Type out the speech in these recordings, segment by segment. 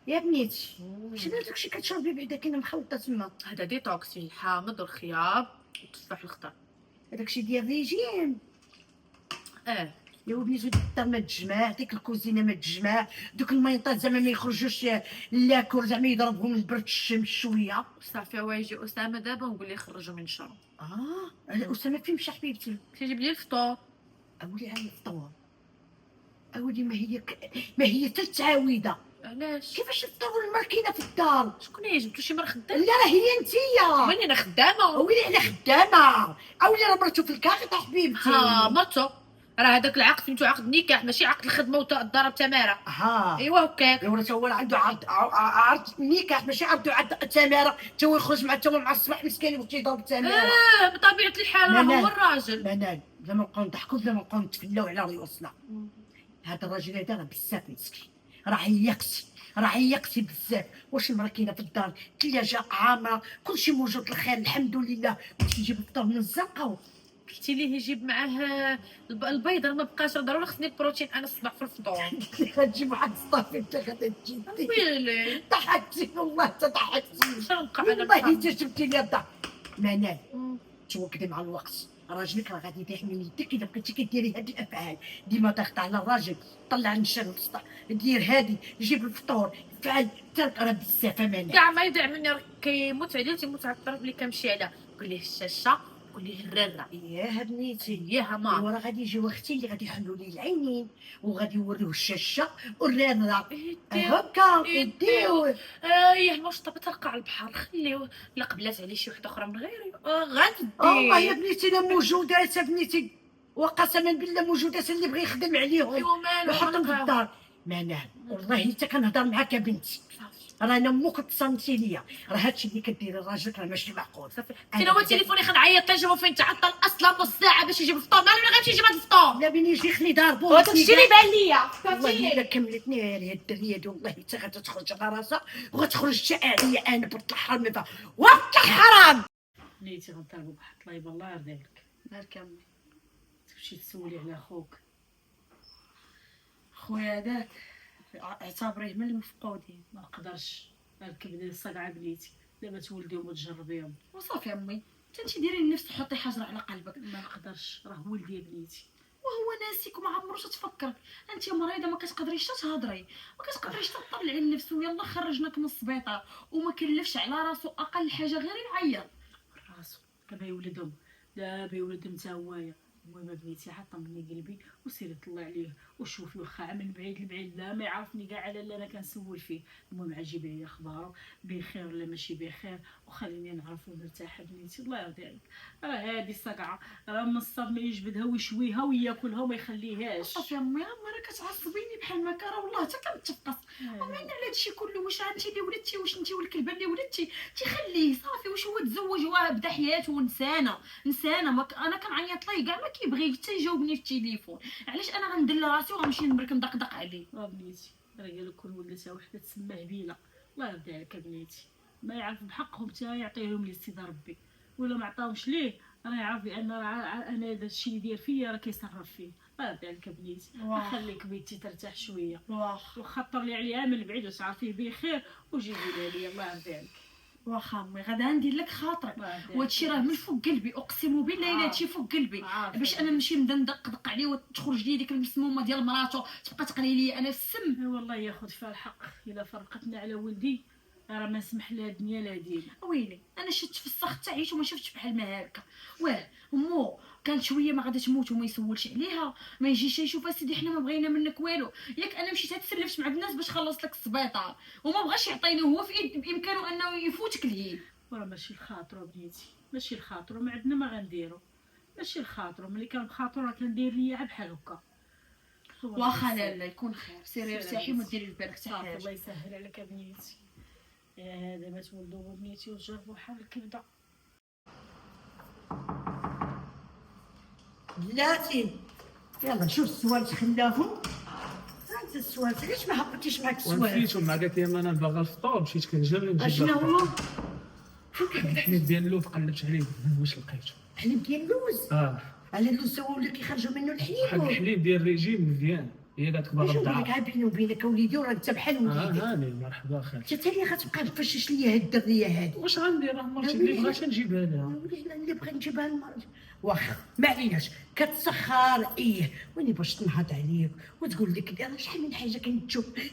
يا بنيتي شنو داكشي كتشربي بعدا كاينه مخلطه تما؟ هذا ديتوكس فيه الحامض والخيار والتفاح الخضر. هذاكشي ديال ريجيم. اه يا بنيتي ديك الدار ما تجمع، ديك الكوزينه ما تجمع، دوك الميطات زعما ما يخرجوش لاكل زعما يضربهم البرد الشمس شويه. صافي هو يجي اسامه دابا ونقول ليه خرجوا من الشرب. اسامه فين مشى حبيبتي؟ تيجيب لي الفطور. اولي على الفطور. اولي ما هي حتى التعاويده. علاش؟ كيفاش الفطور الماكينه في الدار؟ شكون هي جبتو شي مرا خدام؟ لا راه هي انتيا. وين انا خدامه؟ اولي انا خدامه. اولي راه مرتو في الكاخطه حبيبتي. ها مرتو راه هذاك العقد سميتو عقد نكاح ماشي عقد الخدمه والضرب تماره. ايوا هكاك. ايوا تا هو عنده عرض النكاح ماشي عنده عرض التماره، تا هو يخرج مع الصباح مسكين يبغي يضرب التماره. بطبيعه الحال راه هو الراجل. منال بلا ما نبقاو نضحكوا بلا ما نبقاو نتفلاو على ريوسنا. هذا الراجل هذا راه بزاف مسكين، راه يقسي بزاف. واش المراه كاينه في الدار، الثلاجه عامره، كلشي موجود الخير الحمد لله. باش يجيب الفطور من الزنقه. قلتي ليه يجيب معاه البيض، ما بقاش ضروري خصني البروتين انا الصباح في الفطور. غتجيب واحد الصافي انت غادي تجيبي. ويلي ضحكتي والله ضحكتي. شنو نبقى انا والله انت جبتي لي الضحك. منال توكلي مع الوقت، راجلك راه غادي يطيح من يدك الا بقيتي كديري هاد الافعال. ديما ضغط على الراجل، طلع النشا الوسطى، دير هادي، جيب الفطور، فعل ترك راه بزاف. منال كاع ما يدعم مني راه كيموت عليا تيموت على الطرف اللي كنمشي عليه. قول ليه الشاشه، قول ليه الرره. ياه بنيتي ياها ما ايوا راه غادي يجيو اختي اللي غادي يحلوا لي العينين وغادي يوريوه الشاشه والراره. هكا يديو. ياه واش طبت تلقى على البحر خليوه. لا قبلات عليه شي وحده اخرى من غيري الله يا غندي. بنيتي لا موجودات بنيتي، وقسما بالله موجودات اللي بغى يخدم عليهم ايوا مالو ويحطهم في الدار. منال والله حتى كنهضر معاك يا بنتي، راه انا امك تصنتي ليا، راه هادشي اللي كديري راجلك راه ماشي معقول. صافي انا هو تليفوني خنعيط نشوفو فين تعطل اصلا نص ساعه باش يجيب الفطور. مالو اللي غيمشي يجيب هاد الفطور؟ لا بيني يجي ضاربوه. هذاك الشيء اللي بان ليا. والله الا كملتني هذه الدريه دي والله حتى غادي تخرج على راسها وغتخرج حتى عليا انا بنت الحرام. وقت الحرام نيتي غنضربو بواحد الطليبه الله يرضي عليك. مالك امي؟ تمشي تسولي على خوك. خويا هذاك اعتبريه من المفقودين. ما نقدرش نركب لي الصقعه بنيتي، دابا تولديهم وتجربيهم. وصافي امي انت ديري لنفسك حطي حجر على قلبك. ما نقدرش راه ولدي بنيتي. وهو ناسيك وما عمروش تفكر. انت مريضه ما كتقدريش تهضري، ما كتقدريش تطلعي لنفسك. ويلا خرجناك من السبيطار وما كلفش على راسو اقل حاجه غير يعيط راسو دابا يولدهم، دابا يولدهم تا هوايا. المهم بنيتي عاد طمني قلبي وسيري طلع عليه وشوفي واخا من بعيد لبعيد لا ما يعرفني كاع على اللي انا كنسول فيه. المهم عاد جيبي لي اخبارو بخير ولا ماشي بخير وخليني نعرف ونرتاح بنيتي الله يرضي عليك. راه هادي الصقعه راه من الصاب ما يجبدها ويشويها وياكلها وما يخليهاش. صافي امي راه كتعصبيني بحال ما كان. والله حتى كنتفقص ومن على هادشي كله. واش انت اللي ولدتي، واش انت والكلبه اللي ولدتي تخليه صافي. واش هو تزوج وبدا حياته ونسانا انا كنعيط ليه كاع ما كيبغي حتى يجاوبني في التليفون. علاش انا غندل راسي وغنمشي نبرك ندقدق عليه؟ بنيتي راه قال لك كون ولدتها وحده تسمى هبيله الله يرضي عليك بنيتي. ما يعرف بحقهم حتى يعطيهم لي سيدي ربي، ولا ما عطاوش ليه راه يعرف بان انا هذا الشيء اللي داير فيا راه كيصرف فيه. الله يرضي عليك بنيتي خليك بنتي ترتاح شويه. وخطر لي عليها من بعيد وتعرفيه بخير وجيبي لي الله يرضي عليك. واخا امي غدا ندير لك خاطرك وهادشي راه من فوق قلبي اقسم بالله الا هادشي فوق قلبي. باش انا نمشي نبدا ندقدق عليه وتخرج لي ديك المسمومه ديال مراتو تبقى تقري لي انا السم. والله ياخذ فيها الحق الا فرقتنا على ولدي راه ما سمح لها الدنيا لا دين. ويلي انا شفت في السخط تاع عيش وما شفتش بحال ما هكا. واه امو كانت شويه ما غادي تموت وما يسولش عليها ما يجيش يشوف سيدي حنا ما بغينا منك والو. ياك انا مشيت تسلفت مع الناس باش خلص لك السبيطار وما بغاش يعطيني. هو في بامكانه انه يفوتك ليه. وراه ماشي الخاطر بنيتي ماشي الخاطر ما عندنا ما غنديرو. ماشي الخاطر ملي كان بخاطر راه كندير ليا بحال هكا. واخا لا يكون خير سيري ارتاحي وما ديري بالك حتى حاجه. الله يسهل عليك بنيتي. هذا ما تولدوا بنيتي وجربوا حال الكبده. بلاتي يلا شوف السوالف خلاهم. انت السوالف علاش ما هبطتيش معاك السوالف؟ ونفيتو مع قالت لي انا باغا الفطور مشيت كنجري نجيب اشنو هو؟ الحليب ديال اللوز قلبت عليه واش لقيتو. حليب ديال اللوز؟ اه على اللوز هو اللي كيخرجوا منه واحد الحليب. الحليب ديال الريجيم مزيان هي قالت لك باغا اش نقول لك تضعف. بيني وبينك اوليدي وراه انت بحال وليدي. هاني مرحبا خالتي. انت اللي غتبقى تفشش ليا هاد الدريه هادي. واش غندير؟ راه مرتي اللي بغات نجيبها لها. اللي بغيت نجيبها واخا ما عليناش كتسخر ويني باش تنهض عليك وتقول لك انا شحال من حاجه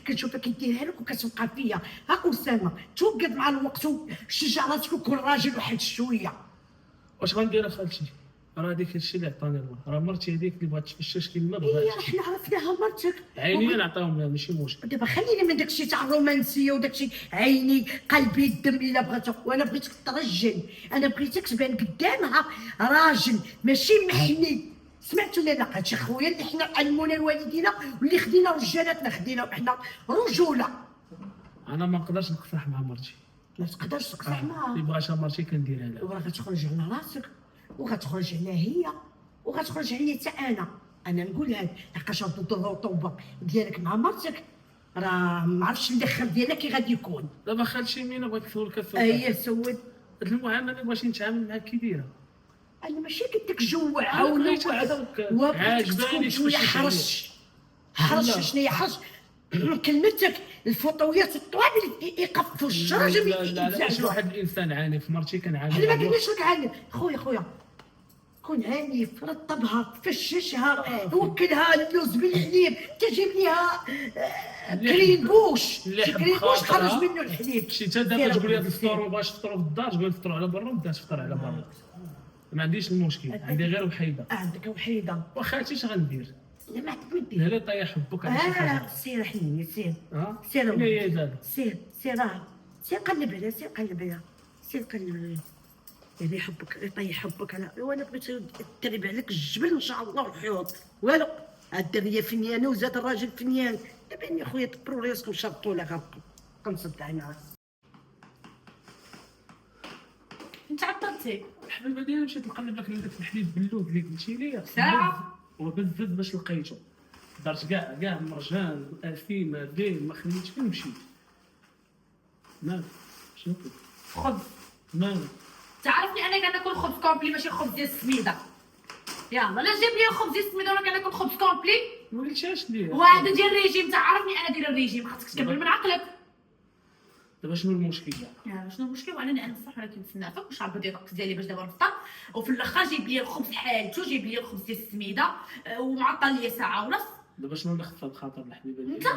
كنشوفها كديرها لك وكتبقى فيا. ها اسامه توقف مع الوقت وشجع راسك وكون راجل واحد شويه. واش غندير اخالتي؟ راه هذيك الشيء اللي عطاني الله، راه مرتي هذيك اللي بغات تفشش كيما هي بغات. حنا عرفناها مرتك. عيني نعطيهم لها ماشي مشكل. دابا خليني من داكشي تاع الرومانسيه وداكشي عيني قلبي الدم الا بغيتك. وانا بغيتك ترجل، انا بغيتك تبان قدامها راجل ماشي محني. سمعت ولا لا؟ هادشي خويا اللي حنا علمونا لوالدينا واللي خدينا رجالاتنا خدينا حنا رجوله. انا ما نقدرش نقصح مع مرتي. ما تقدرش تقصح معاها اللي بغاتها مرتي كنديرها لها. وراه غتخرج على راسك وغتخرج على هي وغتخرج عليا حتى انا نقول هاد لحقاش هاد الرطوبه ديالك مع مرتك راه ما عرفتش الدخل ديالك كي غادي يكون. دابا خالتي مين بغيت نسولك السؤال؟ اييه سود. هاد المعامله اللي بغيتي نتعامل معاك كي دايره؟ انا ماشي قلت لك جوعها ولا بغيت هذاك عاجباني شويه حرش شنو هي حرش كلمتك الفوطويات الطوال اللي يقفوا الشرج لا لا لا ماشي واحد الانسان عنيف. مرتي كنعامل احنا ما قلناش لك عنف. خويا كون عنيف رطبها فششها وكلها اللوز بالحليب تجيب ليها كريم بوش. كريم بوش خرج منه الحليب. شي تا دابا تقول لي هاد الفطور ما بغاش تفطروا في الدار، تقول نفطروا على برا وبدا تفطر على برا. ما عنديش المشكل، عندي غير وحيده. عندك وحيده. واخا هادشي اش غندير؟ لا ما تبدي. لا طيح حبك على شي حاجه. سير حنيني سير. سير هي دابا. سير قلب عليها سير قلب عليها اللي يحبك يطيح حبك. انا وانا بغيت تربع لك الجبل ان شاء الله والحيوط والو. الدريه فنيانه وزاد الراجل فنيان. دابا يا خويا دبروا راسكم شرطوا لها غنبقى كنصدع انا. انت عطلتي الحبيبه ديالي مشيت نقلب لك في الحليب باللوك اللي قلتي لي ساعه وبزز باش لقيته. درت كاع مرجان اثيمه بين ما خليتش فين مشيت. مالك شنو كنت خبز. مالك؟ تعرفني انا كناكل خبز كومبلي ماشي خبز ديال السميده. يلا لا جيب لي خبز ديال السميده وانا كناكل خبز كومبلي. ما قلتيهاش ليه؟ وهذا ديال الريجيم. تعرفني انا دايره الريجيم خاصك تكبر من عقلك. دابا شنو المشكل؟ شنو المشكل؟ وانا بصح ولكن نتسنافك واش عبد الرقص ديالي باش دابا نفطر وفي الاخر جيب لي الخبز حالته. جيب لي الخبز ديال السميده ومعطل لي ساعه ونص. دابا شنو اللي خفض خاطر الحبيبه ديالي؟ انت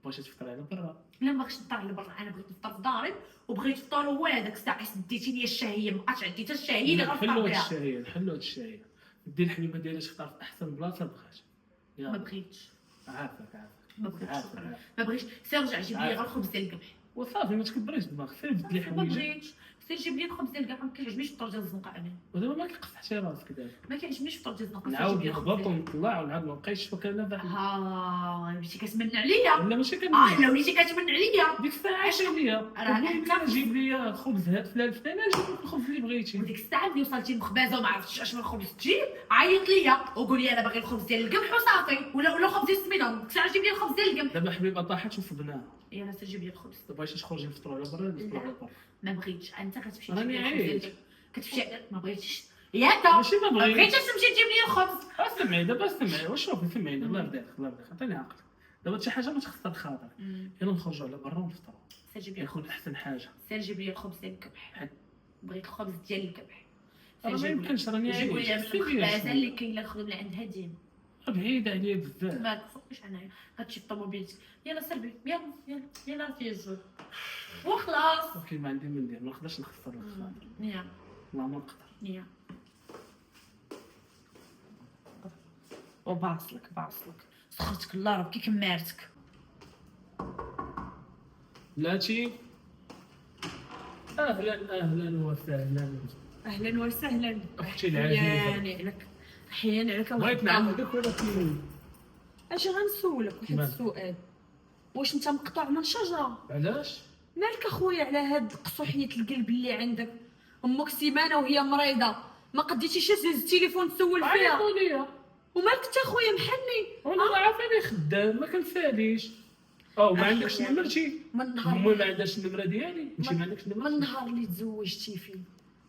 بغيتي تفطري على برا؟ لا ما بغيتش نفطر على برا. انا بغيت نفطر في داري وبغيت نفطر هو هذاك الساعه ديتي لي الشهيه ما بقاش عندي حتى الشهيه اللي غنفطر نحلو هاد بها. الشهيه نحلو هاد الشهيه. دير الحبيبه ديالي تختار في احسن بلاصه بغات. ما بغيتش عافاك ما بغيتش عافاك. ما بغيتش. سير رجع جيب لي غير الخبز ديال القمح. وصافي ما تكبريش دماغك، سير بدلي ما حوايجك. بغيتش. سير جيب لي الخبز ديال القمح. ما كيعجبنيش الفطور ديال الزنقه انا. ودابا ما كيقطعتي راسك دابا. ما كيعجبنيش الفطور ديال الزنقه. نعاود نهبط ونطلع ونعاود ما بقيتش فكرنا بحال. ماشي كتمن عليا. لا ماشي لا وليتي كتمن عليا. ديك الساعه اش ليا؟ راه جيب لي خبز هاد فلان الفلاني جيب لك الخبز اللي بغيتي. وديك الساعه ملي وصلتي مخبازه وما عرفتش اش من خبز تجيب عيط ليا وقول لي انا باغي الخبز ديال القمح وصافي ولا خبز ديال السميده. ديك الساعه جيب لي الخبز ديال القمح. دابا حبيبه طاحت وصبناها. يلا سير جيب لي الخبز. دابا باش تخرجي نفطروا على برا نفطروا على برا. ما بغيتش. انت كتمشي راني تجيب لي الخبز عايش. ديال كتمشي. ما بغيتيش ياك ماشي ما بغيتش. بغيتيش تمشي تجيب لي الخبز. اسمعي دابا اسمعي وشوفي سمعيني الله يرضيك الله يرضيك عطيني عقل. دابا شي حاجه ما تخسر خاطرك. يلا نخرجوا على برا ونفطروا. سير جيب لي يكون الخبز. احسن حاجه. سير جيب لي الخبز ديال القمح. بغيت الخبز ديال القمح. راه ما يمكنش راني جيبوا لي عايش. من المخبازه اللي كاينه الخدمه اللي عندها ديما. بعيد عليا بزاف. ما تخافش انايا هادشي الطوموبيلتي. يلا سير بي يلا في الزول وخلاص. ولكن ما عندي من ندير ما نقدرش نخسر الخاطر. يا والله ما نقدر. يا وباصلك سخرتك الله ربي كمارتك. بلاتي اهلا وسهلا. اهلا وسهلا. اختي العزيزه يعني عليك حياني عليك. بغيت نعاودك ولا كاين؟ اش غنسولك واحد مال. السؤال. واش انت مقطوع من شجره؟ علاش؟ مالك اخويا على هاد قصوحيه القلب اللي عندك؟ امك سيمانه وهي مريضه ما قديتيش تهز التليفون تسول فيها. عيطوا ليا ومالك انت اخويا محني؟ وانا راه عافاني خدام ما كنساليش. او ما عندكش نمرتي؟ من نهار امي ما عندهاش النمره ديالي انت ما عندكش من نمرتي؟ النهار اللي تزوجتي فيه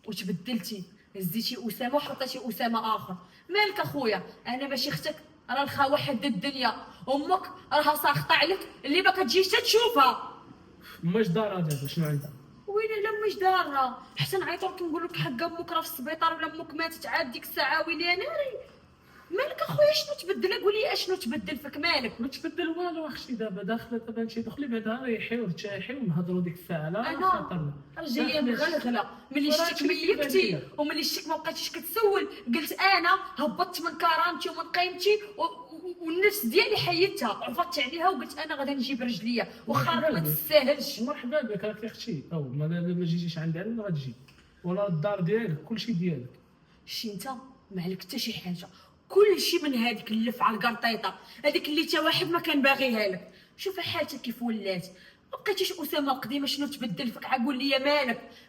وتبدلتي هزيتي اسامه وحطيتي اسامه اخر. مالك اخويا؟ انا ماشي اختك راه الخاوه حد الدنيا، امك راها ساخطه عليك اللي ما كتجيش تشوفها. ماش دارها دابا شنو عندها؟ وين لا مش دارها، حتى نعيطوا لك نقول لك حق امك راه في السبيطار ولا امك ماتت عاد ديك الساعه ويلي يا ناري. مالك اخويا شنو تبدل؟ قول لي اشنو تبدل فيك مالك؟ ما تبدل والو اختي، دابا داخله دابا انت دخلي بعدا ريحي وارتاحي ونهضروا ديك الساعه لا انا خاطرنا. راه جايه مغلغله ملي وراه شتيك هادشي اللي ميتي كيبان وملي شتيك ما بقيتيش كتسول، قلت انا هبطت من كرامتي ومن قيمتي والنفس ديالي حيدتها، عفضت عليها وقلت انا غادي نجيب رجليا واخا راه ما تستاهلش. مرحبا بك راكي اختي، او ما جيتيش عندي انا غتجي، ولا الدار ديالك كلشي ديالك. شي انت ما عليك حتى شي حاجه، كلشي من هذيك اللفعه القرطيطه هذيك اللي تا واحد ما كان باغيها لك. شوف حالتك كيف ولات، ما بقيتيش اسامه القديمه. شنو تبدل فيك؟ قول لي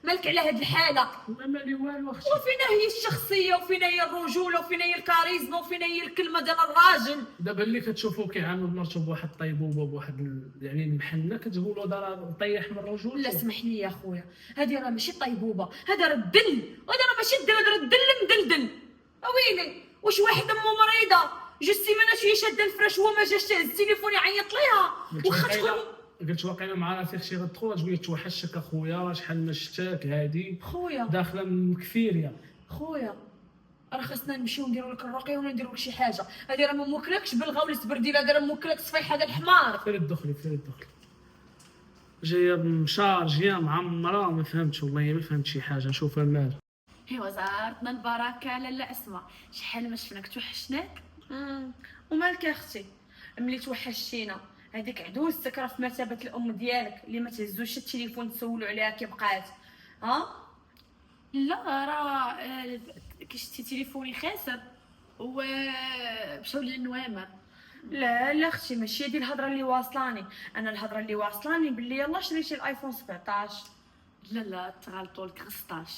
مالك على هاد الحاله؟ ما مالي والو اختي. وفينا هي الشخصيه وفينا هي الرجوله وفينا هي الكاريزما وفينا هي الكلمه ديال الراجل. دابا اللي كتشوفو كيعامل مرتو بواحد الطيبوبه بواحد يعني المحنه كتقولوا دار طيح من الرجل. لا اسمح لي يا خويا، هذه راه ماشي طيبوبه، هذا راه الدل، هذا راه ماشي الدل، هذا راه الدل مدلدل. اويلي واش واحد امه مريضه جوج سيمانات وهي شاده الفراش وهو ما جاش تهز التليفون يعيط ليها واخا تكون. قلت واقيلا مع راسي اختي غتدخل تقول لي توحشتك اخويا راه شحال ما شفتك هادي خويا داخله مكفيريه. خويا راه خاصنا نمشيو نديرو لك الرقيه ولا نديرو لك شي حاجه. هذه راه ما موكلكش بالغا ولا تبرديله، هذه راه موكلك صفيحه ديال الحمار. فين الدخلي جايه مشارجيه معمره ما فهمتش والله ما فهمت شي حاجه نشوفها مال. ايوا زارتنا البركه لاله اسماء، شحال ما شفناك توحشناك. ومالك يا اختي ملي توحشتينا؟ هذيك عدوزتك راه في مرتبه الام ديالك اللي ما تهزوش التليفون تسولوا عليها كي بقات. ها لا راه كشتي تليفوني خاسر ومشاو للنوامر. لا اختي ماشي هادي الهضره اللي واصلاني، انا الهضره اللي واصلاني باللي يلا شريتي الايفون 17. لا تغلطوا لك 15.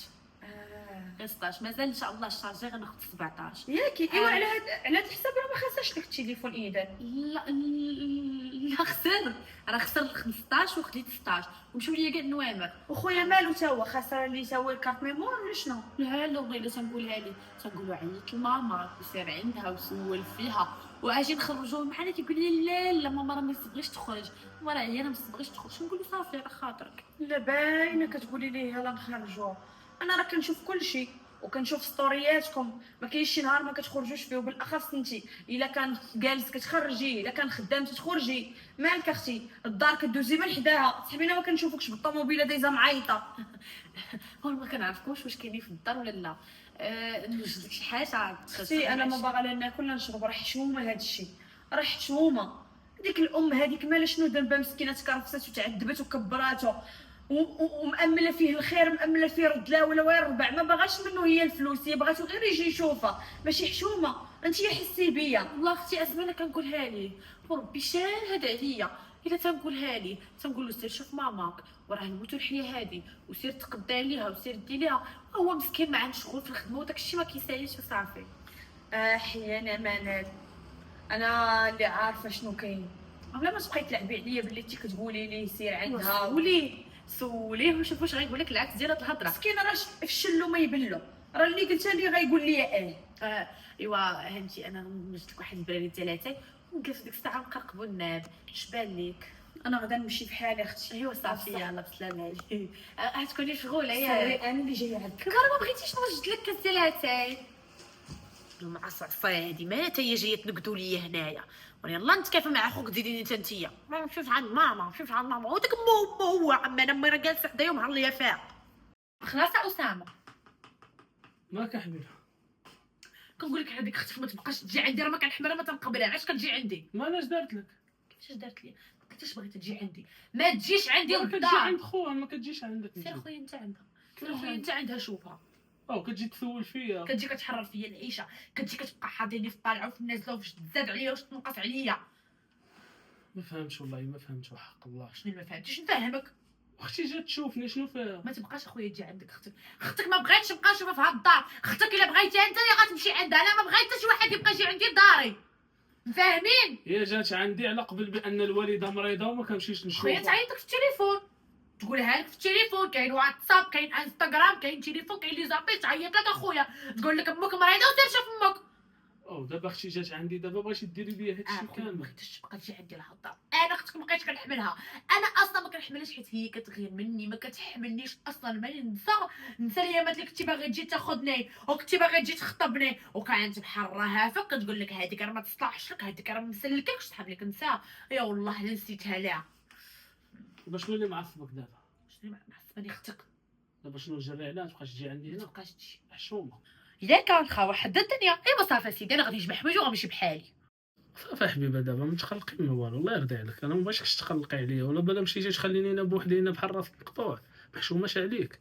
15 مازال ان شاء الله الشارجي غناخذ 17 ياكي. ايوا على هاد الحساب راه ما خسرش لك التليفون اذا. لا خسر، راه خسر 15 وخديت 16 ومشاو ليا كاع النوامر. وخويا مالو تا هو خسر اللي يساوي الكارت ميمور ولا شنو؟ لا والله الا تنقولها لي تنقولوا عيط لماما وسير عندها وسول فيها واجي نخرجوه معنا تيقول لي لا ماما راه ما تبغيش تخرج، ماما راه هي ما تبغيش تخرج. نقول له صافي على خاطرك. لا باينه كتقولي لي يلا نخرجوه، انا راه كنشوف كل شيء وكنشوف ستورياتكم، ما كاينش شي نهار ما كتخرجوش فيه. وبالاخص انت الا كان جالس كتخرجي، الا كان خدام تخرجي. مالك اختي الدار كدوزي من حداها، صاحبينا ما كنشوفكش بالطوموبيله دايزه معيطه. هو ما كنعرفكوش واش كاينين في الدار ولا لا. نوجد لك شي حاجه اختي؟ انا ما باغا لا ناكل لا نشرب، راه حشومه هذا الشيء، راه حشومه. ديك الام هذيك مالا شنو ذنبها مسكينه تكرفست وتعذبت وكبراته ومأمله فيه الخير، مأمله فيه رد لا ولا وين ربع، ما بغاش منه هي الفلوس، هي بغاتو غير يجي يشوفها ماشي حشومه. انت يا حسي بيا والله اختي اسماء كنقولها ليه وربي شاهد عليا. الا تنقولها ليه تنقول له سير شوف ماماك وراه نموتو الحياه هادي وسير تقضي عليها وسير دير ليها. هو مسكين ما عندوش شغل في الخدمه وداك الشيء ما كيساليش وصافي. احيانا منال انا اللي عارفه شنو كاين، عمرها ما تبقاي تلعبي عليا باللي انت كتقولي ليه سير عندها. سوليه وشوف واش غايقول لك العكس ديال هاد الهضره. مسكين راه فشلو ما يبلو، راه اللي قلتها لي غايقول لي ايوا هانتي انا نوجد لك واحد البراري ثلاثه ونجلس ديك الساعه نقرقبوا الناب. اش بان لك؟ انا غدا نمشي بحالي اختي. ايوا صافي يلاه بسلامه. غتكوني مشغوله ياك؟ انا اللي جايه عندك. راه ما بغيتيش نوجد لك كاس ديال اتاي المعصعصه هادي ما حتى هي جايه تنقدوا ليا هنايا. يلا نتكافى مع خوك ديري نتا ما نمشيوش عند ماما نمشيوش عند ماما وداك مو هو عمي انا راه جالسه حدايا ومهر ليا فيها. خلاص اسامه ماك يا حبيبي كنقول لك هذيك اختك ما تبقاش تجي عندي، راه ما كنحملها ما تنقبلها. علاش كتجي عندي؟ ما اش دارت لك؟ كيفاش دارت لي؟ ما كنتش بغيت تجي عندي، ما تجيش عندي كتجي للدار. عند خوها ما كتجيش عندك. سير خويا انت عندها، سير خويا انت عندها شوفها. او كتجي تسول فيا، كتجي كتحرر فيا العيشه، كتجي كتبقى حاضيني في الطالعه وفي النازله وفاش تزاد عليا واش تنقص عليا. ما فهمتش والله ما فهمتش وحق الله. شنو ما فهمتيش؟ نفهمك. اختي جات تشوفني شنو فيها؟ ما تبقاش اخويا تجي عندك اختك ما بغيتش نبقى نشوفها في هاد الدار. اختك الا بغيتي انت غتمشي عندها، انا ما بغيت حتى شي واحد يبقى يجي عندي لداري. فاهمين؟ هي جات عندي على قبل بان الوالده مريضه وما كنمشيش نشوفها. خويا تعيطك في التليفون تقولها لك في التليفون، كاين واتساب كاين انستغرام كاين تليفون كاين لي زابي، تعيط لك اخويا تقول لك امك مريضه وسير شوف امك. او دابا اختي جات عندي دابا بغيتي ديري لي هادشي ما كامل. بغيتش تبقى تجي عندي الهضره. انا اختك ما بقيتش كنحملها. انا اصلا ما كنحملهاش حيت هي كتغير مني، ما كتحملنيش اصلا. ما ننسى الايامات اللي كنتي باغي تجي تاخذني وكنتي باغي تجي تخطبني وكانت بحال الرهافه كتقول لك هذيك راه ما تصلحش لك، هذيك راه ما مسلككش، تحب لك نساء. يا والله الا نسيتها ليها. دابا شنو اللي معصبك دابا؟ شنو معصبني اختك؟ دابا شنو جرى عليها تبقاش تجي عندي ما هنا تبقاش تجي. حشومه؟ الا كان خا واحد الدنيا ايوا صافي سيدي، انا غادي نجي بحوايجي وغنمشي بحالي. صافي حبيبه دابا ما تقلقي من والو، الله يرضي عليك. انا ما بغيتكش تقلقي عليا، ولا بلا مشيتي تخليني انا بوحدي هنا بحال راس مقطوع، محشوماش عليك.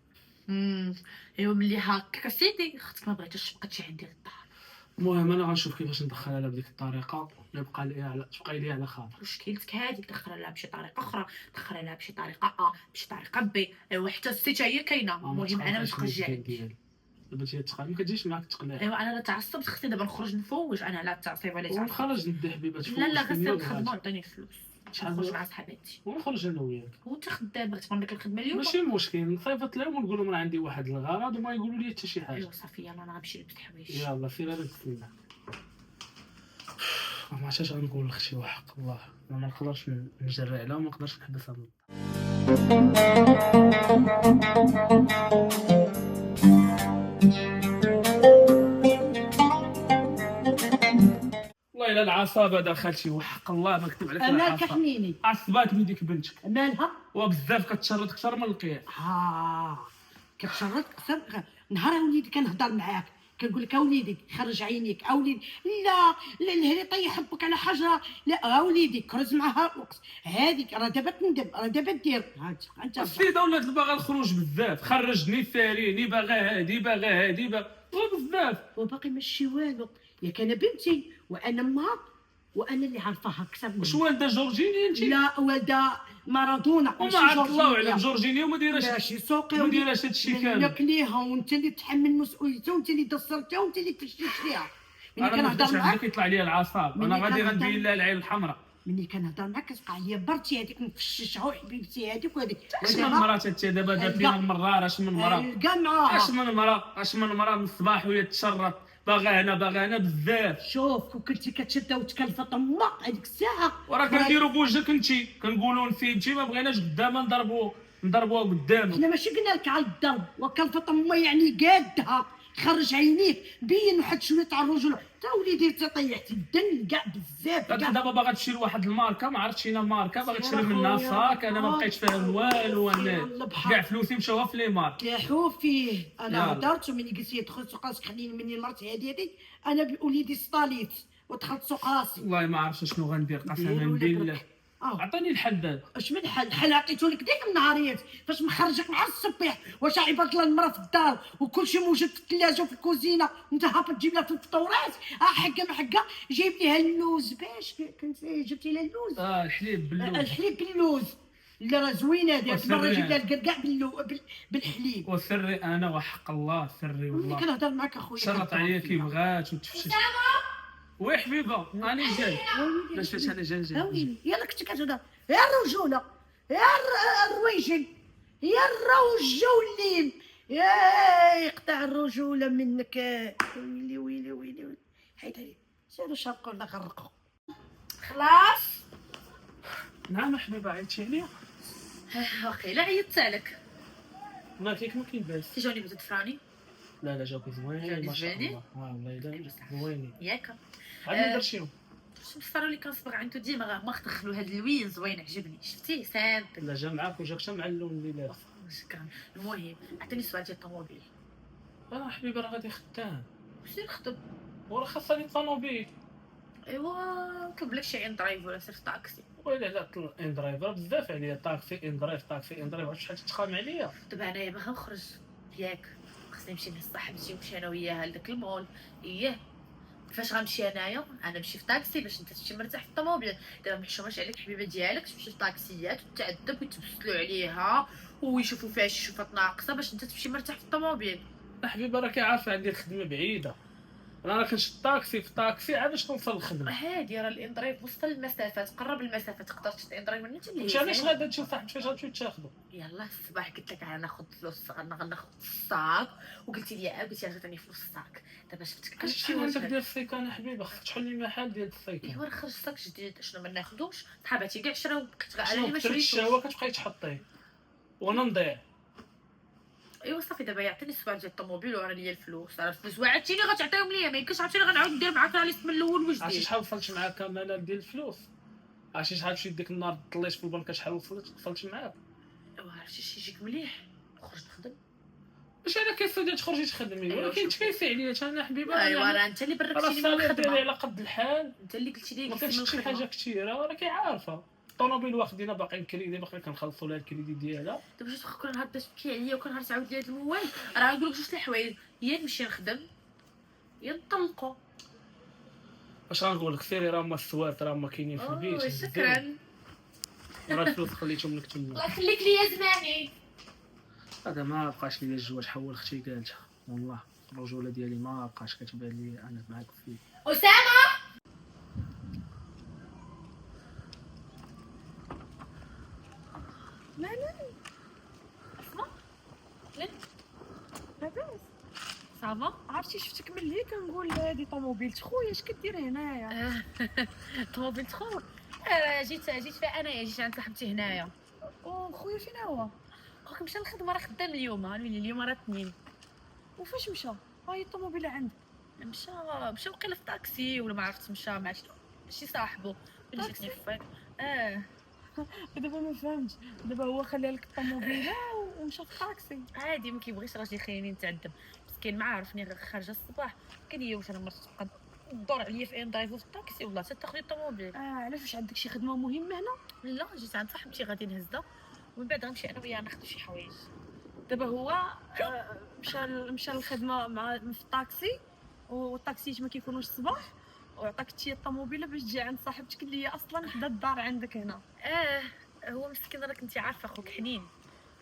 ايوا ملي هكاك سيدي اختك ما بغيتش تبقى تجي عندي للدار. المهم انا غنشوف كيفاش ندخلها لها بديك الطريقه، يبقى لي على تبقى لي على خاطر. مشكلتك هذيك، دخلها لها بشي طريقه اخرى، دخلها لها بشي طريقه ا بشي طريقه بي، ايوا حتى السيت هي كاينه. المهم انا ما نبقاش عندي. دابا انت تقال ما كتجيش معاك تقنع. ايوا انا لا تعصبت اختي، دابا نخرج نفوج. انا لا تعصب ولا تعصب. ونخرج ندي حبيبه تفوق. لا غير الخدمه عطيني الفلوس نخرج مع صحاباتي. ونخرج انا وياك. وانت خدام بغيت تكون لك الخدمه اليوم؟ ماشي مشكل، نصيفط لهم ونقول لهم راه عندي واحد الغرض وما يقولوا لي حتى شي حاجه. ايوا صافي يلاه انا غنمشي نلبس الحوايج. يلا سير انا نتسناك. ما عرفتش غنقول لختي وحق الله، انا ما نقدرش نجري عليها وما نقدرش نحبسها. والله الا العصابه دخلتي وحق الله ما كتب عليك. مالك حنيني؟ عصباتني ديك بنتك مالها؟ وبزاف كتشرد اكثر من القياس. كتشرد اكثر. نهار وليدي كنهضر معاك كنقول لك اوليدي خرج عينيك اوليدي. لا الهري طيح حبك على حجره. لا اوليدي كرز معها الوقت. هذيك راه دابا تندم، راه دابا دير. انت السيده ولات باغا الخروج بزاف، خرجني ساريني باغا هادي باغا هادي بزاف. وباقي ماشي والو. ياك انا بنتي وانا امها وانا اللي عارفاها اكثر منك. واش والده جورجيني انت؟ لا والده مارادونا. وما عرفت الله اعلم جورجيني وما دايراش ماشي سوقي ما دايراش هادشي كامل. ياك ليها وانت اللي تحمل مسؤوليتها وانت اللي دصرتها وانت اللي تشتيش ليها. ملي انا ما كنهضر نقدرش معاك عندك يطلع لي العصاب، انا غادي غندير لها العين الحمراء. ملي كنهضر معاك كتبقى هي برتي هذيك مفششها وحبيبتي هذيك وهذيك. اش من مرة انت دابا دات لينا المرار؟ اش من مرة؟ القى معاها. اش من مرة من الصباح وهي تشرط باغا هنا بزاف. شوف وكنتي كتشدها وتكلفط امك هذيك الساعه. وراه كنديرو بوجهك انت، كنقولوا نسيبتي ما بغيناش قدامها نضربوها قدامك. حنا ماشي قلنا لك على الضرب وكلفط امها يعني قادها. خرج عينيك بين واحد شويه تاع الرجوله. تا وليدي انت طيحتي الدن كاع بزاف. دابا باغا تمشي لواحد الماركه ما عرفتش شينا ماركه باغا تشري منها صاك. انا ما بقيتش فاهم والو. انا كاع فلوسي مشاوها في لي مارك. تلاحوا فيه. انا هضرت ومني قلت لي دخل سوق راسك خليني مني المرت هذه انا بوليدي سطاليت ودخلت سوق راسي. والله ما عرفتش شنو غندير قسما بالله. عطيني الحل دابا. اش من حل؟ الحل عطيتو لك ديك النهاريات فاش مخرجك مع الصبيح. واش عيبات الله المراه في الدار وكلشي موجود في الثلاجه وفي الكوزينه وانت هابط تجيب لها في الفطورات. حقه ما حقه جايب ليها اللوز. باش كنت جبتي لها اللوز؟ الحليب باللوز. الحليب باللوز. لا راه زوينه هذه. مره جبت لها الكركاع بالحليب. وسري انا وحق الله سري والله. ملي كنهضر معاك اخويا شرط عليا كي بغات وتفشش. وي حبيبه راني جاي. باش انا جاي. ويلي يلا كنت كتهضر. يا الرجوله يا الرويجل يا الرجولين يا يقطع الرجوله منك. ويلي ويلي ويلي حيد عليه. سيروا شرقوا ولا غرقوا. خلاص نعم حبيبه عيطتي عليا. واخيلا عيطت عليك. ما فيك ما كيباس. تجوني بتدفراني لا جاوبي زوين ما شاء الله. والله الا زوينين. ياك غادي ندير شنو؟ شوف الصفر اللي كنصبغ عنده ديما ما تدخلوا هاد اللوين زوين عجبني. شفتيه سامبل. لا جا معاك وجا حتى مع اللون اللي لابس. شكرا. المهم عطيني سؤال ديال الطوموبيل. انا حبيبي راه غادي خدام. واش نخدم؟ وراه خاصها لي طوموبيل. ايوا طلب لك شي ان درايف ولا سير في طاكسي. ويلي لا ان درايفر بزاف عليا. طاكسي ان درايف عرفت شحال تتخام عليا. دابا انايا باغا نخرج ياك خصني نمشي لهاد صاحبتي ونمشي انا وياها لداك المول. كيفاش غنمشي انايا؟ انا نمشي في طاكسي باش انت تمشي مرتاح في الطوموبيل. دابا محشوماش عليك الحبيبه ديالك تمشي في طاكسيات وتعذب ويتبسلوا عليها ويشوفوا فيها شي شوفات ناقصه باش انت تمشي مرتاح في الطوموبيل. حبيبي راكي عارفه عندي الخدمه بعيده انا كنشد الطاكسي في الطاكسي عاد باش توصل للخدمه. هادي راه الاندرايف وسط المسافات، قرب المسافات، تقدر تشد اندرايف من انت اللي واش علاش غادا تشوف صاحبك فاش غتمشيو تاخذوا؟ يلا الصباح قلت لك غناخذ فلوس، غناخذ الصاك، وقلتي لي قلتي عطيني فلوس الصاك. دابا شفتك شحال عندك ديال السيكان حبيبي؟ خصك تحل لي محل ديال السيكان. ايوا راه خرج صاك جديد، شنو ما ناخذوش؟ صحاباتي كاع شراو، كنت على شنو اللي ما كثرت شريتوش. الشهوه كتبقاي تحطيه وانا نضيع. ايوا صافي دابا يعطيني السواق ديال الطوموبيل وراه ليا الفلوس، راه الفلوس عرفتيني غتعطيهم ليا، ما يمكنش عرفتيني غنعاود ندير معاك على الاسم الاول عرفتي وجديد. شحال وصلت معاك انا ديال الفلوس؟ عرفتي شحال مشيت ديك النهار طليت في البنكه شحال وصلت معاك؟ ايوا عرفتي شي يجيك مليح خرج نخدم. واش انا كيفاش تخرجي تخدمي؟ أيوا ولكن شوفي. تكيفي عليا انا حبيبه. ايوا راه انت اللي راه بركتيني من الصالير ديالي الخدمه، على قد الحال، انت اللي قلتي لي ما قلتي من كنشتي حاجه الخدمه. كثيره راكي عارفه. الطوموبيل واخدينها باقي الكريدي باقي كنخلصوا لها الكريدي ديالها. دابا جيت كل نهار تبكي عليا وكل نهار تعاود لي هاد الموال، راه نقول لك جوج د الحوايج، يا نمشي نخدم يا نطلقوا. واش غنقول لك سيري راه هما السوات راه هما كاينين في البيت. شكرا، راه الفلوس خليتهم لك تما. الله يخليك ليا زماني. هذا ما بقاش ليا الجواج، حول اختي قالتها والله الرجوله ديالي ما بقاش كتبان لي انا معاك فيه. اسامه لا اسمع لا لاباس صافا. عرفتي شفتك ملي كنقول هادي طوموبيل خويا اش كدير هنايا؟ طوموبيل تخور. جيت فيها انايا، جيت عند صاحبتي هنايا. او خويا فين هو؟ خوك مشى للخدمه، راه خدام اليوم، غنولي اليوم راه اثنين. وفاش مشى؟ هاي الطوموبيل عندك. مشى وقيله في طاكسي ولا ما عرفت، مشى مع شي صاحبو اللي جاتني فيك. دابا ما فهمتش، دابا هو خلى لك الطوموبيله ومشى في الطاكسي. عادي ما كيبغيش راجل خاينين نتعذب مسكين، ما عرفني خارجه الصباح قال لي واش انا مرت تبقى تدور عليا في درايفو في الطاكسي والله حتى تاخذي الطوموبيل. علاش واش عندك شي خدمه مهمه هنا؟ لا جيت عند صاحبتي غادي نهزها ومن بعد غنمشي انا وياها ناخذ شي حوايج. دابا هو مشى للخدمه مع في الطاكسي، والطاكسيات ما كيكونوش الصباح، وعطاك انت الطوموبيله باش تجي عند صاحبتك اللي هي اصلا حدا الدار عندك هنا. هو مسكين راك انت عارفه خوك حنين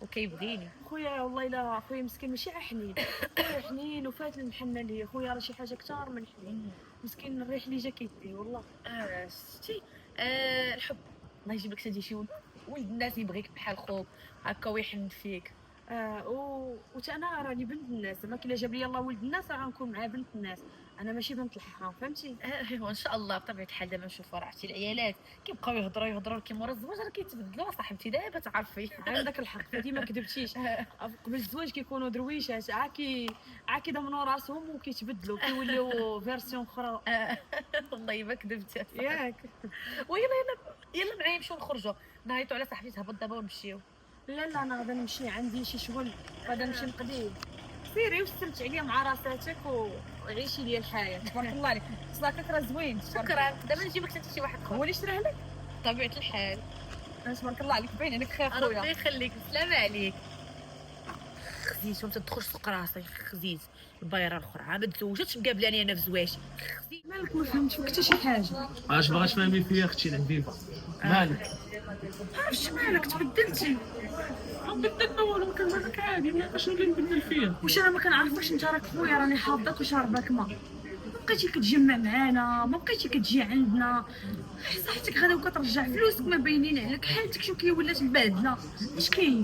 وكيبغيني. خويا والله الا خويا مسكين ماشي حنين، خويا حنين وفات المحنه ليه خويا، راه شي حاجه كثار من حنين مسكين، الريح اللي جا كيديه والله. شتي الحب الله يجيب لك تدي شي ولد الناس يبغيك بحال خوك هكا ويحن فيك. وتا انا راني بنت الناس، ما كلا جاب لي الله ولد الناس راه غنكون مع بنت الناس، انا ماشي بنت الحرام فهمتي. وان شاء الله بطبيعه الحال دابا نشوفوا راه عرفتي العيالات كيبقاو يهضروا كي مورا الزواج راه كيتبدلوا صاحبتي دابا تعرفي. عندك الحق فهمتي ما كذبتيش، قبل الزواج كيكونوا درويشات عاكي ضمنوا راسهم وكيتبدلوا كيوليو فيرسيون اخرى. والله ما كذبت ياك. يلا معايا نمشيو نخرجوا نعيطوا على صاحبتي تهبط دابا ونمشيو. لا انا غادا نمشي عندي شي شغل، غادا نمشي نقضي. سيري واستمتعي ليا مع راساتك وعيشي ليا الحياه. تبارك الله عليك صلاكك راه زوين. شكرا دابا نجيب لك انت شي واحد اخر. هو اللي شراه لك؟ بطبيعه الحال. تبارك الله عليك باين عليك خير ربي خويا. يخليك السلام عليك. خزيت وانت تدخل سوق راسي خزيت البايره الاخرى ما تزوجتش مقابلاني انا في زواج. مالك ما فهمتش فيك حتى شي حاجه. اش باغا تفهمي فيا اختي الحبيبه؟ مالك؟ عرفتش مالك تبدلتي؟ ما بدلنا والو، كنهضرك عادي اشنو اللي نبدل فيا؟ واش انا ما كنعرفش انت راك خويا راني حافظك وشاربك ما بقيتي كتجمع معانا، ما بقيتي كتجي عندنا، صحتك غدا وكترجع فلوسك ما باينين عليك، حالتك شو كي ولات مبادله اش كاين؟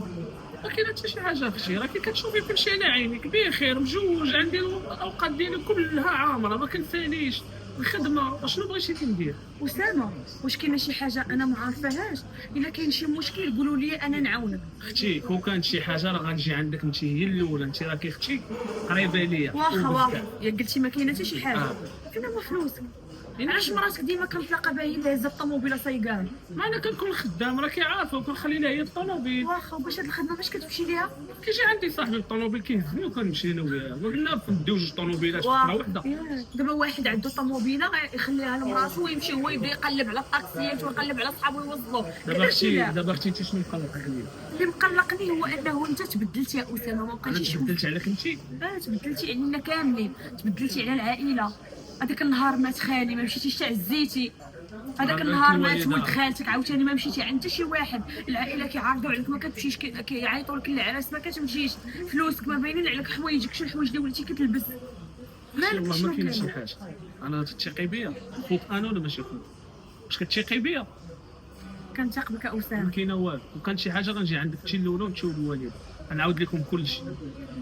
ما كاين حتى شي حاجه اختي، راكي كتشوفي كلشي على عينيك بخير مجوج، عندي الاوقات ديالي كلها عامره ما كنساليش الخدمه، شنو بغيتي ندير؟ اسامه واش كاينه شي حاجه انا ما عارفاهاش؟ الا كاين شي مشكل قولوا لي انا نعاونك. اختي كون كانت شي حاجه راه غنجي عندك انت هي الاولى، انت راكي اختي قريبه ليا. واخا يا قلتي ما كاينه حتى شي حاجه. فين هما فلوسك؟ علاش مراتك ديما كنتلاقى بها هي اللي هزت الطوموبيله صايقاها؟ ما انا كنكون خدام راكي عارفه وكنخلي لها هي الطوموبيل. واخا باش هاد الخدمه باش كتمشي ليها؟ كيجي عندي صاحبي الطوموبيل كيهزني وكنمشي انا وياه، وقلنا نديو جوج طوموبيلات في فتره وحده. دابا واحد عنده طوموبيله يخليها لمراسو ويمشي هو يبدا يقلب على الطاكسيات ويقلب على صحابو يوصلوه. دابا اختي انت شنو مقلقك ليا؟ اللي مقلقني هو انه انت تبدلتي يا اسامه، ما انا بقيتيش تبدلت عليك انت؟ تبدلتي علينا كاملين، تبدلتي على العائله. هذاك النهار مات خالي ما مشيتيش تعزيتي، هذاك النهار مات ولد خالتك عاوتاني ما مشيتي عند حتى شي واحد، العائله كيعارضوا عليك ما كتمشيش، كيعيطوا لك العراس ما كتمشيش، فلوسك ما باينين عليك، حوايجك شنو الحوايج اللي وليتي كتلبس مالك والله ما كاين شي شنو حاجه. انا تثقي بيا خوك انا ولا ماشي خوك؟ واش كتثقي بيا؟ كنثق بك ما اسامه. كاينه والو، وكان شي حاجه غنجي عندك تشي الاولى ونتشي الوالده، غنعاود لكم كلشي،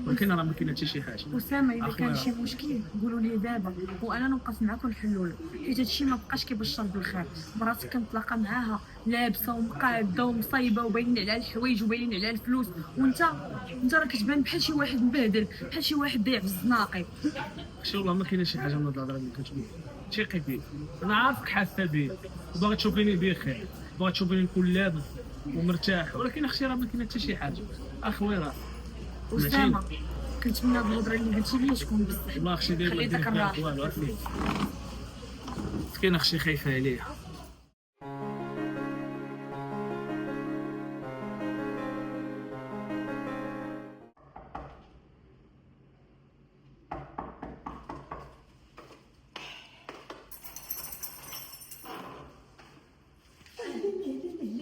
ولكن راه ما كاين حتى شي حاجه. اسامه الا أخويا. كان شي مشكل قولوا لي دابا وانا نوقف معاك ونحلوا له، حيت هادشي ما بقاش كيبشر بالخير. مراتك كنتلاقى معاها لابسه ومقاده ومصايبه وباينين عليها الحوايج وباينين عليها الفلوس، وانت راه كتبان بحال شي واحد مبهدل، بحال شي واحد ضايع في الزناقي. شي والله ما كاينه شي حاجه من هاد الهضره اللي كتقول. ثقي بيا، انا عارفك حاسه بيا وباغي تشوفيني بخير، باغي تشوفيني نكون لابس ومرتاح، ولكن اختي راه ما كاينه حتى شي حاجه. اخويا راه اسامه كنتمنى هاد الهضره اللي قلتي لي تكون بصح. والله اختي دايما خلي دير داك فيها الراحة. والو عافاك. مسكينه اختي خايفه عليا.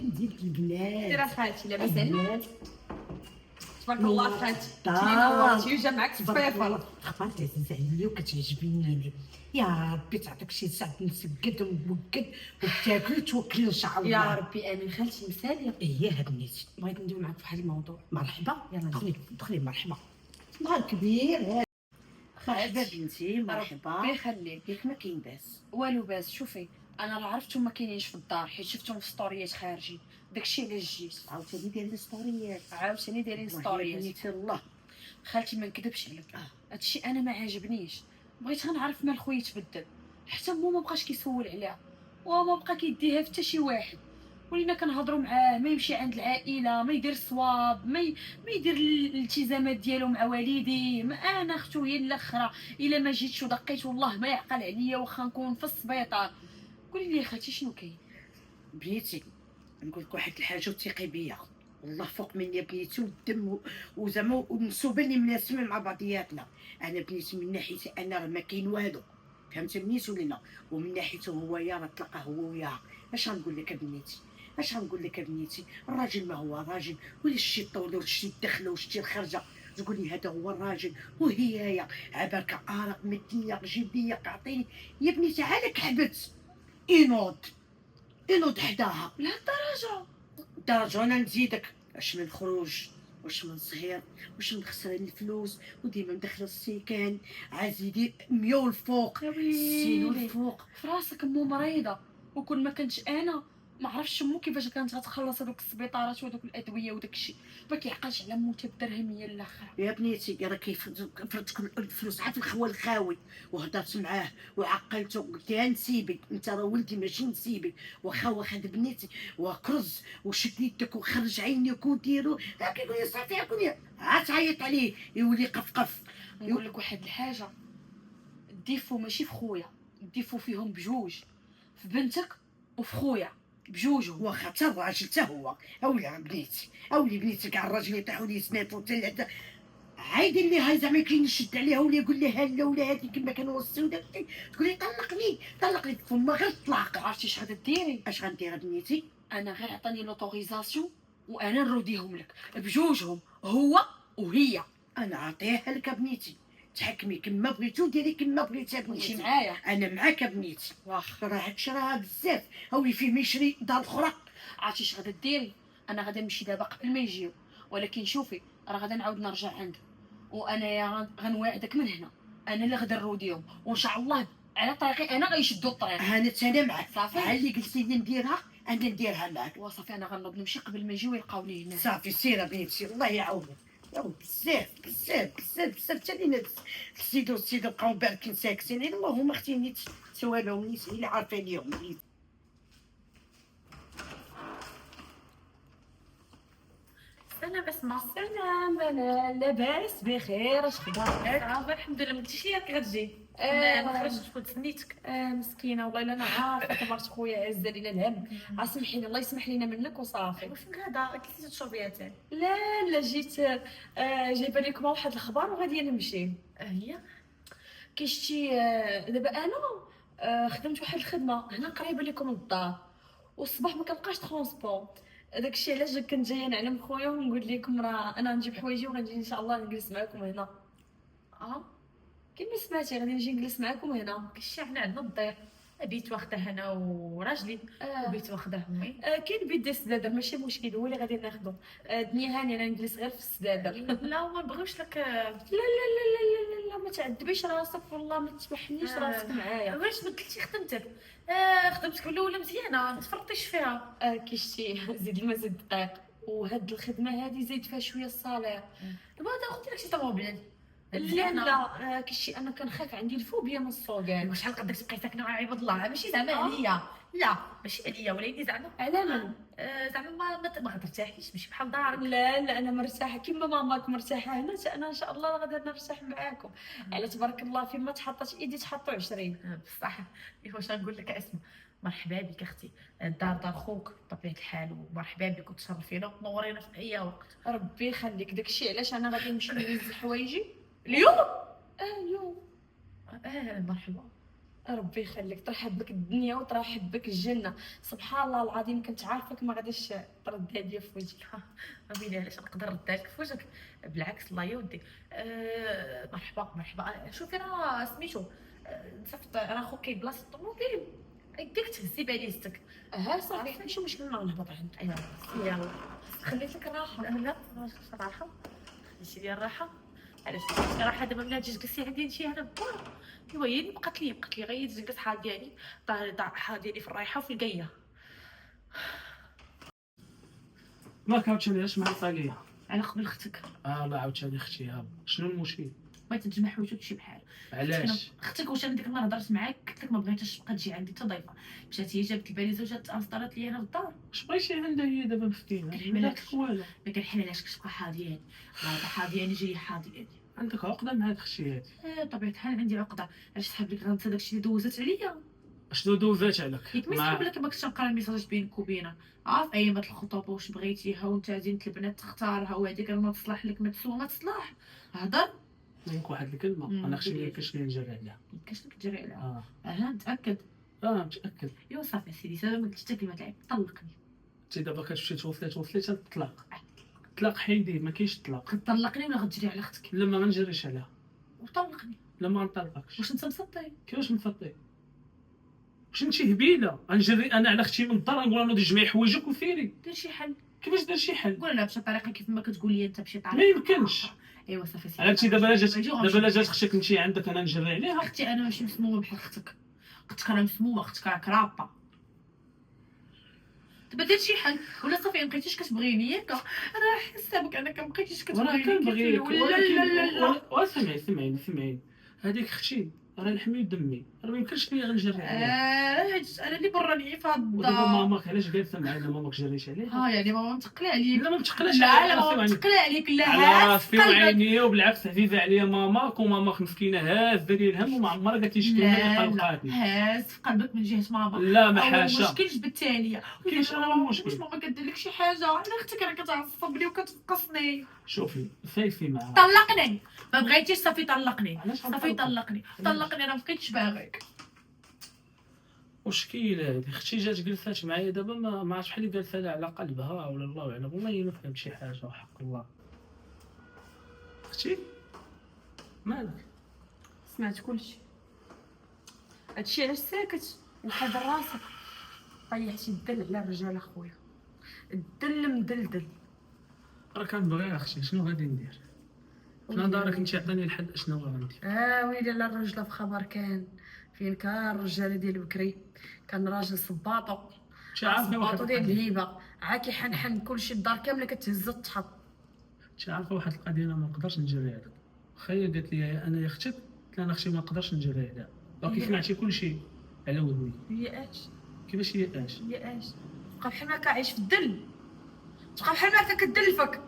نزيد البنات سير خالتي لاباس عليك؟ تبارك الله خالتي طار. خواتي وجا معاك الصفيفه. اخبار عزيز عليا وكتعجبيني. يا ربي تعطيك شي ساعه مسكد وموكد وتاكل وتوكل ان شاء الله. يا ربي امين خالتي مثاليه. ايه يا بنيتي، بغيت ندوي معاك في واحد الموضوع. مرحبا. يلا دخلي مرحبا. نهار كبير. مرحبا بنتي، مرحبا. بيخليك ياك ما كاين باس. والو باس. شوفي انا راه عرفتهم ما كاينينش في الدار حيت شفتهم في ستوريات خارجين، داكشي علاش جيت. عاوتاني دايرين ستوريات. عاوتاني دايرين والله يا ستوريات. بنيتي الله. خالتي ما نكذبش عليك، هادشي انا ما عاجبنيش. بغيت غنعرف مال خويا تبدل، حتى هو ما بقاش كيسول عليها وما بقى كيديها في حتى شي واحد. ولينا كنهضروا معاه ما يمشي عند العائله، ما يدير صواب، ما يدير الالتزامات ديالو مع والديه. ما انا اختو هي الاخرى، الا ما جيتش ودقيت والله ما يعقل عليا واخا نكون في السبيطار. قولي لي خالتي شنو كاين؟ بنيتي نقول لك واحد الحاجه وثقي بيا، والله فوق مني بنيتي والدم وزعما والنسوبه اللي مناسبين مع بعضياتنا. انا بنيتي من ناحيتي انا راه ما كاين والو، فهمت بنيتي ولا لا؟ ومن ناحيته هو يا راه تلقى هو وياها. اش غنقول لك بنيتي؟ اش غنقول لك بنيتي؟ الراجل ما هو راجل، ولا شتي طول ولا شتي الدخله وشتي الخرجه تقولي هذا هو الراجل وهي يا عبالك ارق من الدنيا جيب لي اعطيني. يا بنيتي عالك حبت ينوض حداها لهالدرجه؟ درجة. انا نزيدك واش من خروج واش من صغير واش من خسران الفلوس وديما مدخله السيكان عزيدي 100 والفوق يا 60 ويلي والفوق. في راسك مو مريضه، وكون ما كنتش انا ما عرفتش مو كيفاش كانت غتخلص هذوك السبيطارات وهذوك الادويه وداك الشيء. ما كيعقلش على موتى بدرهميه الاخره. يا بنيتي راه كيفرضك الفلوس عارف الخوال الخاوي. وهضرت معاه وعقلته وقلت لها نسيبك انت راه ولدي ماشي نسيبك. واخا واخد بنيتي وكرز وشد يدك وخرج عينيك وديرو كيقول لي صافي يقول لي تعيط عليه يولي قفقف. نقول لك واحد الحاجه، الديفو ماشي في خويا، الديفو فيهم بجوج، في بنتك وفي خويا بجوجهم. واخا حتى الراجل حتى هو اولا بنيتي اولي بنيتي كاع الراجل يطيحوا لي سنافو حتى عايد اللي هاي زعما كاين يشد عليها ولا يقول لها لا ولا هذه كما كانوا السوداء تقول لي طلقني فما غير الطلاق. عرفتي اش غادا ديري؟ اش غندير بنيتي؟ انا غير عطاني لوطوريزاسيون وانا نروديهم لك بجوجهم هو وهي. انا عطيها لك بنيتي تحكمي كما بغيتي وديري كما بغيتي تمشي بنيتي. معايا؟ انا معاك بنيتي. واخا. راه هادشي راه بزاف هاولي فيه ما يشري دار اخرى. عرفتي اش غادا ديري؟ انا غادا نمشي دابا قبل ما يجيو، ولكن شوفي راه غادا نعاود نرجع عنده، وانا يا غنواعدك من هنا انا اللي غادا نروديهم، وان شاء الله على طريقي انا غيشدوا الطريق. هانت انا معاك صافي. ها اللي قلتي لي نديرها انا نديرها معاك. وصافي انا غنوض نمشي قبل ما يجيو يلقاوني هنا. صافي سير بنيتي الله يعاونك. بزاف بزاف بزاف بزاف حتى لينا السيدو بقاو باركين ساكتين. اللهم اختي نيت سوالهم نيت اللي عارفه ليهم. سلام اسمع. سلام بنات، لاباس بخير؟ اش اخبارك؟ صافي الحمد لله. ما قلتيش لي راك غتجي. ما خرجتش كنت سنيتك. مسكينه والله الا انا عارفه كبرت خويا عز علينا الهم. اسمحي لي الله يسمح لينا منك وصافي. وفين غادا قلتي تشوفيها تاعي؟ لا جيت جايبه لكم واحد الخبر وغادي نمشي. هي كي شتي دابا انا خدمت واحد الخدمه هنا قريبه لكم للدار، والصباح ما كنبقاش ترونسبور. داكشي علاش كنت جايه نعلم خويا ونقول لكم راه انا نجيب حوايجي وغنجي ان شاء الله نجلس معكم هنا. كيما سمعتي غادي نجي نجلس معاكم هنا. كشي حنا عندنا الضيق، بيت واخده انا وراجلي وبيت واخده امي. كاين بيت ديال السدادر ماشي مشكل، هو اللي غادي ناخذو. الدنيا هانيه، انا نجلس غير في السدادر. لا ما نبغيوش لك. لا ما تعذبيش راسك والله، ما تسمحنيش راسك معايا. علاش بدلتي خدمتك؟ خدمتك الاولى مزيانه، ما تفرطيش فيها. كيشتي زيد الماء زيد الدقيق، وهاد الخدمه هادي زيد فيها شويه الصالير. دابا تاخذ لك شي طوموبيل. لا كشي انا كنخاف، عندي الفوبيا من السوقان. شحال قدك تبقاي ساكنه مع عباد الله؟ ماشي زعما عليا، لا ماشي عليا، ولكن زعما على من؟ زعما ما غترتاحيش، ماشي بحال دارك. لا انا مرتاحه كيما ماماك مرتاحه هنا، انا ان شاء الله غادي نرتاح معاكم. على تبارك الله فيما تحطات ايدي تحطوا 20. بصح واش غنقول لك اسمع، مرحبا بك اختي، الدار دار خوك بطبيعه الحال، ومرحبا بك وتشرفينا وتنورينا في اي وقت. ربي يخليك. داكشي علاش انا غادي نمشي نهز حوايجي اليوم. اليوم. مرحبا. ربي يخليك، ترحب بك الدنيا وترحب بك الجنه. سبحان الله العظيم كنت عارفك ما غاديش ترد هاديه في وجهك. ما بيني علاش نقدر نردها لك في وجهك، بالعكس الله يودي. مرحبا. شوفي راه سميتو نصيفط راه خوك كاين بلاصه الطوموبيل، يديك تهزي باليستك. صافي ماشي مشكل، نهبط عندك. يلا خليت لك الراحه. لا صراحه خليتي لي الراحه. علاش الراحه دابا ملي تجي تجلسي عندي نمشي هنا بالدار؟ ايوا هي اللي بقات لي غير تجلس حال ديالي، حال ديالي في الرايحه وفي الجايه. ما عاوتاني علاش مع الطاقيه؟ على قبل اختك لا عاوتاني اختي، شنو المشكل؟ بغيت تجمع حوايجك وتمشي بحال علاش؟ اختك. واش انا ديك النهار هضرت معاك قلت لك ما بغيتش تبقى تجي عندي حتى ضيفه؟ مشات هي جابت الباليزه وجات انستالات لي هنا في الدار. اش بغيتي عندها هي دابا مسكينه؟ ما دارت والو. ما كنحلالهاش كتبقى حاضياني، حاضياني جايه حاضياني. عندك عقده مع هاد اختي هادي؟ طبيعه الحال عندي عقده. علاش صحاب لك غنسى داكشي اللي دوزت عليا؟ اشنو دوزات عليك؟ ياك ما يسحب لك، ما كنتش نقرا الميساجات بينك وبينها. عارف ايامات الخطوبه واش بغيتيها وانت زينة البنات تختارها، وهذيك ما تصلح لك ما تسوى ما تصلح. هضر نقولك واحد الكلمه، انا اختي ما كاينش لي نجري عليها. كاش لك تجري عليها؟ اه متاكد؟ متاكد. ايوا صافي سيدي، سبب ما قلتش حتى كلمه العيب، طلقني. انت دابا كتمشي توصلي تطلق. طلاق حيدي، ما كاينش الطلاق. غتطلقني ولا غتجري على اختك؟ لا ما غنجريش عليها. وطلقني. لا ما غنطلقكش. واش انت مسطي؟ كيفاش مفطي؟ واش انت هبيله؟ غنجري انا على اختي من الدار نقول لها تجمعي حوايجك وسيري؟ دير شي حل. كيفاش دير شي حل؟ قول لها بشي طريقه كيف ما كتقول لي انت بشي طريقه. ما يمكنش. ايوا صافي سيدي. عرفتي دابا جات اختك تمشي عندك انا نجري عليها. اختي انا ماشي مسمومه بحال اختك. اختك راه مسمومه، اختك راه كرابه. دابا دير شي حل ولا صافي ما بقيتيش كتبغيني ياك؟ انا حاسه بك انك ما بقيتيش كتبغيني. كنبغيك لا سمعيني هذيك اختي راه لحمي ودمي، راه ما يمكنش ليا غنجري عليها. انا اللي براني في هاد ودابا الدار. ماماك علاش جالسه معايا؟ ماماك جريتي عليها؟ يعني ماما متقله عليك. لا ما متقلاش لا ماما متقله عليك. لا على هاز راسي وعينيا، وبالعكس عزيزه عليا ماماك، وماماك مسكينه هازه لي الهم وما عمرها قالت لي شكون اللي قلقاتني. هاز في قلبك من جهه ماما. لا ما حاشا. المشكل جبت الثانيه. كاينش واش ماما كدير لك شي حاجه؟ انا اختك راه كتعصبني وكتفقصني. شوفي فايفي معاها. طلقني. ما بغيتيش صافي طلقني. علاش صافي طلقني انا ما بقيتش باغيك. واش كاين هادي اختي جات جلسات معايا دابا ما عرفتش بحال اللي جالسه لها على قلبها ولا الله اعلم، والله ما فهمت شي حاجه وحق الله. اختي مالك؟ سمعت كلشي. هادشي علاش ساكت وحاضر راسك. طيحتي الدل على الرجال اخويا، الدل مدلدل. راه كنبغيها اختي، شنو غادي ندير؟ انا دارك انت عطيني الحل اشنو غندير؟ ويلي لا الرجله في خبر كان فين كان الرجاله ديال بكري. كان راجل صباطو عارفه واحد ديال الهيبه، عاكي حنحن كلشي الدار كامله كتهز تحط. عارفه واحد القضيه انا ما نقدرش نجري عليها. خيا قالت لي انا يا اختك، قلت لها انا اختي ما نقدرش نجري عليها، باقي سمعتي كلشي على ودني. هي اش؟ كيفاش هي اش؟ تبقى بحال ما كعيش في الدل، تبقى بحال ما كتدلفك.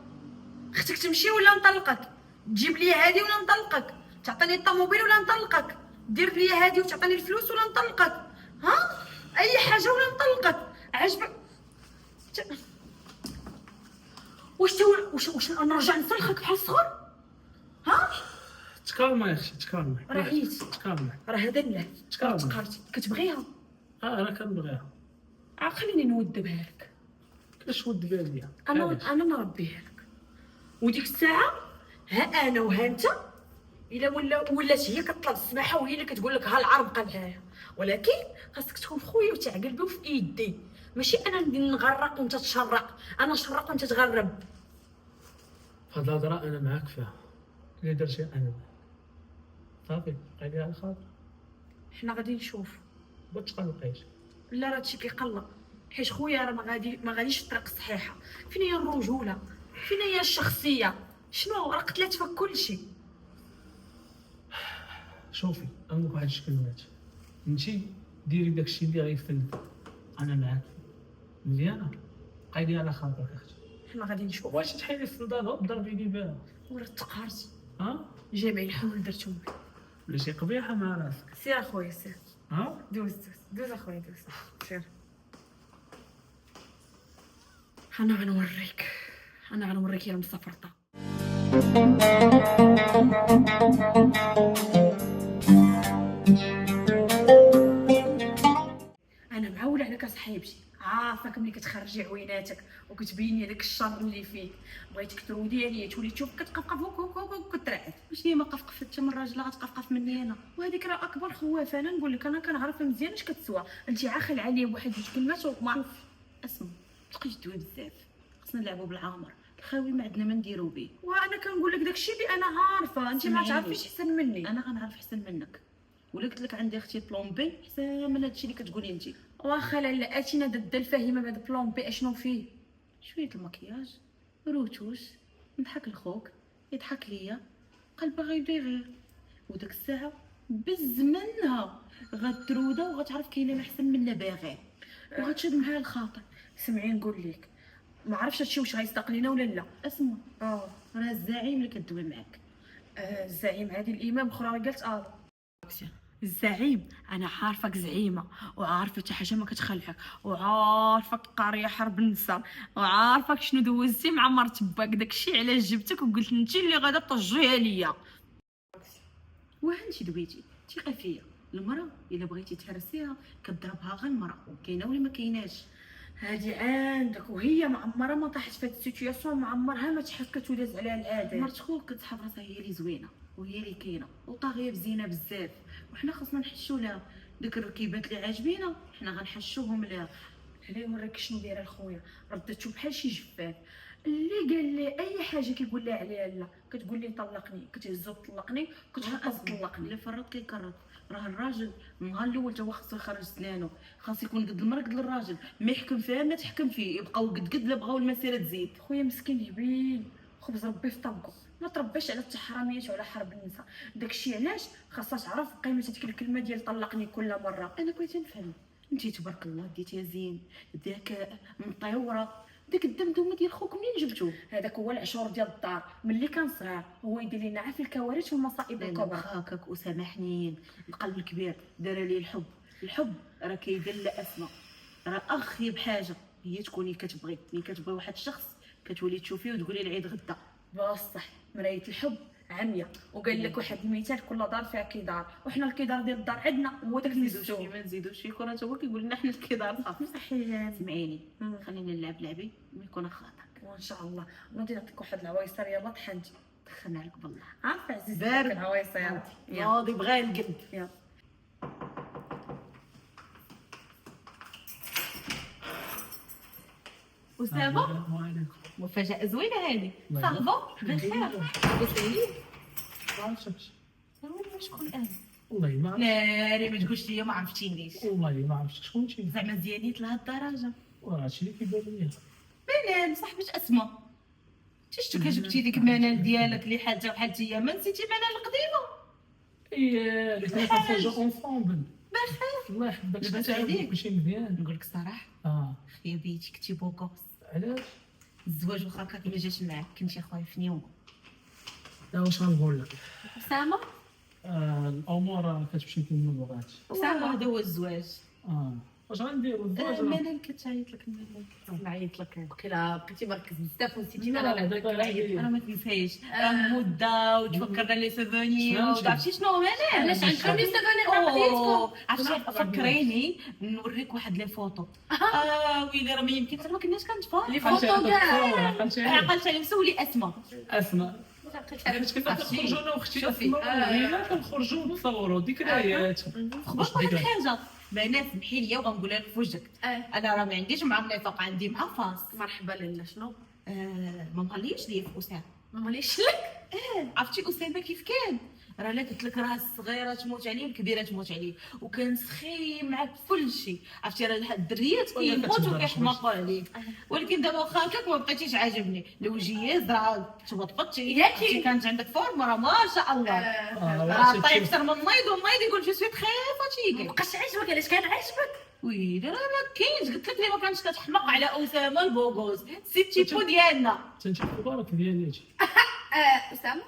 اختك تمشي ولا نطلقك؟ تجيب لي هادي ولا نطلقك؟ تعطيني الطوموبيل ولا نطلقك؟ دير لي هادي وتعطيني الفلوس ولا نطلقك؟ اي حاجه ولا نطلقك؟ عجبك؟ واش نرجع نصلخك بحال الصغر؟ تكالما يا اختي تكالما. راه عييت. تكالما. راه هذا اللعب. تكالما. تقارتي كتبغيها؟ راه كنبغيها. خليني نودبها لك. كيفاش ود بالي؟ انا نربيها لك، وديك الساعه ها انا وها انت الا ولات هي كطلب السماحه وهي اللي كتقول لك ها العرب بقى معايا، ولكن خاصك تكون خويا وتاع قلبي وفي يدي، ماشي انا نغرق وانت تشرق، انا نشرق وانت تغرب. هاد الهضره انا معاك فيها، اللي درتي انا صافي قالي على خاطر حنا غادي نشوف. ما تقلقيش. لا راه هادشي كيقلق، حيت خويا راه ما غاديش في الطريق الصحيحه. فين هي الرجوله؟ فين هي الشخصيه؟ شنو راه قتلات فيك كلشي. شوفي نقولك واحد الكلمات، انتي ديري داكشي اللي غيفيدك، انا معاك مزيانه، قايلي على خاطرك اختي. حنا غادي نشوف. واش تحيدي الصندالة ضربيني بها؟ وراه تقهرت، ها جميع الحلول درتهم بك. ولا شي قبيحه مع راسك؟ سير اخويا سير، ها دوز اخويا دوز، سير. انا غنوريك يا مسافرطه. انا معوله على كاس حبيبتي، عارفاك ملي كتخرجي عويناتك وكتبيني داك الشر اللي فيك، بغيتك ترودي عليا تولي تشوف كتقفقف وكترعد. واش هي ما قفقفت حتى من راجلها غتقفقف مني انا؟ وهذيك راه اكبر خوافه. انا نقول لك انا كنعرفها مزيان اش كتسوى. انت عاخل عليا بواحد جوج كلمات وما اسمع تبقيش تدوي بزاف، خصنا نلعبوا بالعامر، الخاوي ما عندنا ما نديرو به. وانا كنقول لك داكشي اللي انا عارفه، انت ما سمعيني. تعرفيش احسن مني. انا غنعرف احسن منك، ولا قلت لك عندي اختي بلون بي احسن من هادشي اللي كتقولي انت. واخا لا اتينا ضد الفاهمه بهذا بلون بي اشنو فيه. شويه المكياج، روتوش، نضحك لخوك يضحك ليا، قلبها غيبدا يغير، وداك الساعه بز منها غتروده وغتعرف كاينه ما احسن منا باغي، وغتشد معاها الخاطر. سمعي نقول لك، ما عرفتش هادشي واش غيصدق لينا ولا لا. اسمع راه الزعيم اللي كدوي معاك. الزعيم هذه الامام اخرى راه قالت الزعيم انا عارفك زعيمه، وعارفه حتى حاجه ما كتخلعك، وعارفك قاريه حرب النساء، وعارفك شنو دوزتي مع مرت باك، داكشي علاش جبتك وقلت انت اللي غادا طجيها ليا. واه انت دويتي ثقي فيا، المراه الا بغيتي تهرسيها كضربها غير المراه، كاينه ولا ما كايناش. هادي عندك، وهي معمره ما طاحت في هاد السيتوياسيون، معمرها ما تحكت وداز عليها العاده. مرت خوك كتحب راسها هي اللي زوينه وهي اللي كاينه وطاغيه بزينه بزاف، وحنا خصنا نحشو لها ديك الركيبات اللي عاجبينا، حنا غنحشوهم لها. علاه نوريك شنو دايره الخويا، ردتو بحال شي جفاف. اللي قال لي اي حاجه كيقول لها عليها لا، كتقول لي طلقني، كتهزو طلقني، كتحط طلقني. اللي فرط كيكرط، راه الراجل النهار الاول تا هو خصو يخرج سنانو، خاص يكون قد المراه قد الراجل، ما يحكم فيها ما تحكم فيه، يبقاو قد لا بغاو المسيره تزيد. خويا مسكين جبين، خبز ربي في طبقه، ما ترباش على التحرميات وعلى حرب النساء. داكشي علاش خاصها تعرف قيمه هذيك الكلمه ديال طلقني كل مره. انا بغيت نفهم، انت تبارك الله ديتيها زين، ذكاء، مطيوره، داك الدمدمه ديال خوك منين جبتو؟ هذاك هو العشور ديال الدار، ملي كان صغير هو يدير لنا عافي الكوارث والمصائب الكبرى. هكاك وسامحنين، القلب الكبير دار لي الحب، الحب راه كيدير لا اسماء، راه اخيب حاجه هي تكوني كتبغي، ملي كتبغي واحد الشخص كتولي تشوفيه وتقولي العيد غدا. بصح مرايه الحب عمياء، وقال لك واحد المثال كل دار فيها كيدار، وحنا الكيدار ديال الدار عندنا هو داك نزيدو ما نزيدوش فيه، كون هو كيقول لنا حنا الكيدار صافي. صحيح. سمعيني خلينا نلعب لعبي ويكون خاطرك، وان شاء الله نودي نعطيك واحد العوايصر. يلا طحنتي دخلنا عليك بالله. عارفه عزيزتي بارد. العوايصر. يلا راضي بغا القلب. يلا أسامة مفاجأة زوينة هذه. صافا بخير وسهلين. ما عرفتش شكون أنا؟ والله ما عرفتش. ناري ما تقولش ليا ما عرفتينيش، والله ما عرفتش شكون انت. زعما زيانيت لهاد الدرجة. وهادشي اللي كيبان ليا. منال صاحبة أسماء، شفتو كجبتي ديك منال ديالك اللي حاجة بحال تيا، ما نسيتي منال القديمة؟ ايه اللي كنا كنخرجوا اونصومبل. بخير. الله يحفظك. لاباس عليك؟ كلشي مزيان. نقول لك الصراحة خيا بيتي كنتي بوكوس، علاش؟ الزواج واخا هكاك ما جاش معاك، كنتي خويا في نيوم. لا واش غنقول لك، أسامة الامور كتمشي كيما بغات. أسامة هذا هو الزواج. واش غنديروا الزواج؟ منال كتعيط لك، منال نعيط لك كلا بقيتي مركز بزاف ونسيتي لا، انا دابا نعيط. انا ما تنسايش مده وتفكرنا لي سوفونير وعرفتي شنو منال. علاش عندكم لي سوفونير قضيتكم؟ عرفتي فكريني نوريك واحد لي فوتو. ويلي راه ما يمكن حتى ما كناش كنتفاهم لي فوتو كاع عقلت على سولي اسماء. اسماء حيت كنا كنخرجوا انا واختي شوفي، اسماء كنخرجوا نتصوروا ذكريات. خبط واحد الحاجه بنات سمحي لي وغنقولها لك في وجهك. انا راه ما عنديش مع النفاق، عندي مع فاس. مرحبا لاله شنو ما مغليش ليا في اسامه. ما ماليش لك عرفتي اسامه كيف كان؟ راه لا قلت لك راه الصغيره تموت عليه والكبيره تموت عليه، وكان سخي معاك كل شيء. عرفتي راه الدريات كيموتوا كيحماقوا عليه. ولكن دابا واخا هكاك ما بقيتيش عاجبني. الوجيز راه تبطبطتي، عرفتي كانت عندك فورم راه ما شاء الله. راه طيب اكثر من نايض، والنايض يقول جو سوي تخي فاتيكي. ما بقاش عاجبك علاش كان عاجبك ويلي راه ما كاينش، قلت لك لي ما كانش كتحماق على اسامه البوغوز، سي تيبو ديالنا. تنشوف مبارك ديالي هادشي. اسامه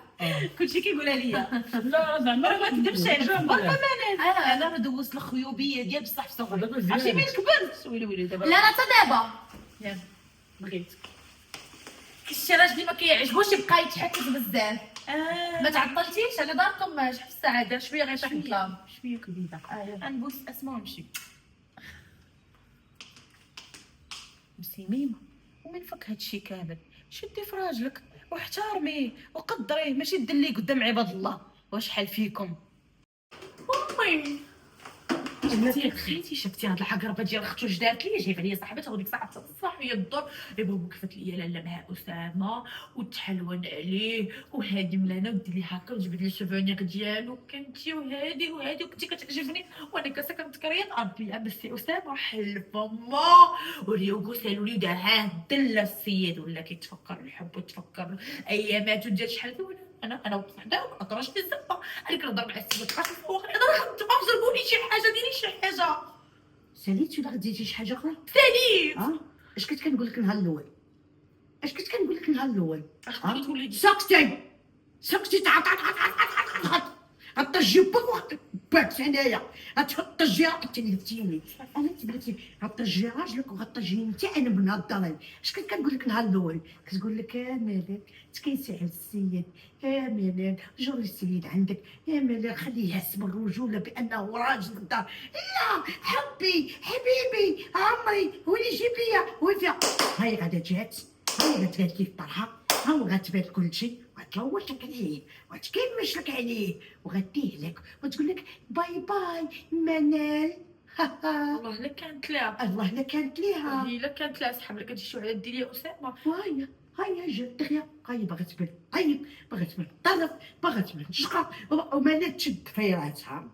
كلشي كيقولها ليا. لا زعما راه ما كذبش عليك برا دابا منال. انا راه دوزت الخيوبيه ديال بصح في صغري. مزيان. عرفتي ملي كبرت ويلي دابا لا انا حتى دابا يلا بغيتك. كشي راجلي ما كيعجبوش يبقى يتحكس بزاف ما تعطلتيش على داركم شحال الساعه دار شويه غير شحال الظلام شويه كبيده. غنبوس اسماء ونمشي. بسي ميمه ومن فك هادشي كامل شدي في راجلك واحترميه وقدريه، ماشي دلي قدام عباد الله. وشحال فيكم امي شفتي هاد العقربه ديال اختو اش دارت لي؟ جايبه لي صاحبتها وديك الساعه تصح لي الدور دابا وقفت لي لاله مع اسامه وتحلون عليه وهادي ملانا ودير لي هكا وجبد لي سوفونير ديالو كنتي وهادي وكنتي كتعجبني وانا كنت كريط ربي عبستي اسامه حلف ما وليو قالوا لي داها دله السيد ولا كيتفكر الحب وتفكر ايامات ديال شحال انا وقفت حداه وكرشت الزبه عليك نهضر مع السيد قاش فوق انا انت ضربوني شي حاجه ديري شي حاجه. ساليت ولا غديتي شي حاجه اخرى؟ ساليت اش كنت كنقول لك النهار الاول؟ تولي سكتي غطجي باك هنايا غطجي انت اللي درتيني انا تبلتي غطجي راجلك وغطجي انت انا من هاد الضلال. اش كنت كنقول لك النهار الاول؟ كتقول لك مالك تكيسي على السيد، مالك جري السيد عندك، مالك خليه يحس بالرجوله بانه راجل الدار. لا حبيبي عمري هو اللي يجيب ليا وفيا. هاي غادا جات، هاي غتبان كيف طرحه، ها غتبان كلشي وغتلوش لك عليه وغتكمش لك عليه وغديه لك وتقول لك باي منال. والله الا كانت لا الله لا كانت ليها. هي لا كانت لا سحب لك هادشي شو على ديري اسامه. هيا جات دغيا هاي باغا تبان باغا تبان طرف باغا تبان شقا ومالا تشد فيراتها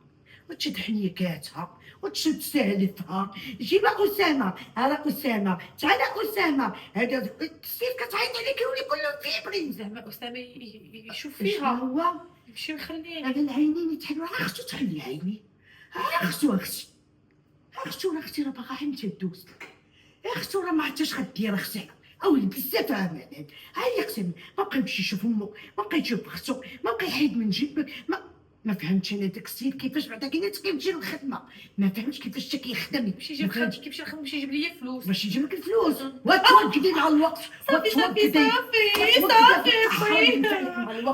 وتشد حنيكاتها وتشد سالفها. جيب اسامه هذا اسامه تعال اسامه هذا السيف كتعيط عليك يولي كله فيبري. زعما اسامه يشوف ايش فيها هو يمشي ويخليه. هذا العينين يتحلوا على اختو تخلي عيني اختو اختي راه باغا عندها دوز اختو راه ما عرفتش غدير اختي او بزاف عملات. هاي اختي ما بقى يمشي يشوف امو ما بقى يشوف اختو ما بقى يحيد من جيبك ما فهمتش انا داك السيد كيفاش بعدا كاينات كيمشي للخدمه ما فهمتش كيفاش حتى كيخدم ماشي يجيب خدمه كيمشي للخدمه باش يجيب لي فلوس باش يجيب لك الفلوس وتوكدي مع الوقت. صافي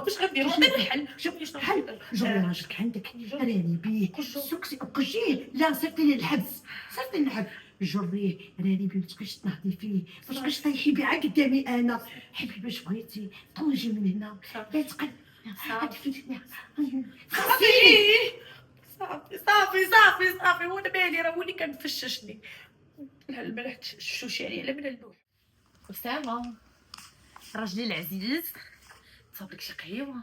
واش غندير الحل؟ شوفي شنو حل جري راجلك عندك راني بيه سكسي بقجيه لا صيفطيني للحبس جريه راني بيه متبقاش تنهضي فيه ما تبقاش طيحي بيه قدامي انا حبيبي باش بغيتي طوجي من هنا لا تقل صافي وانا مالي راه ولي كنفششني الملح الشوشي عليه على من اللوح. اسامه راجلي العزيز صاب لك شي قهيوه؟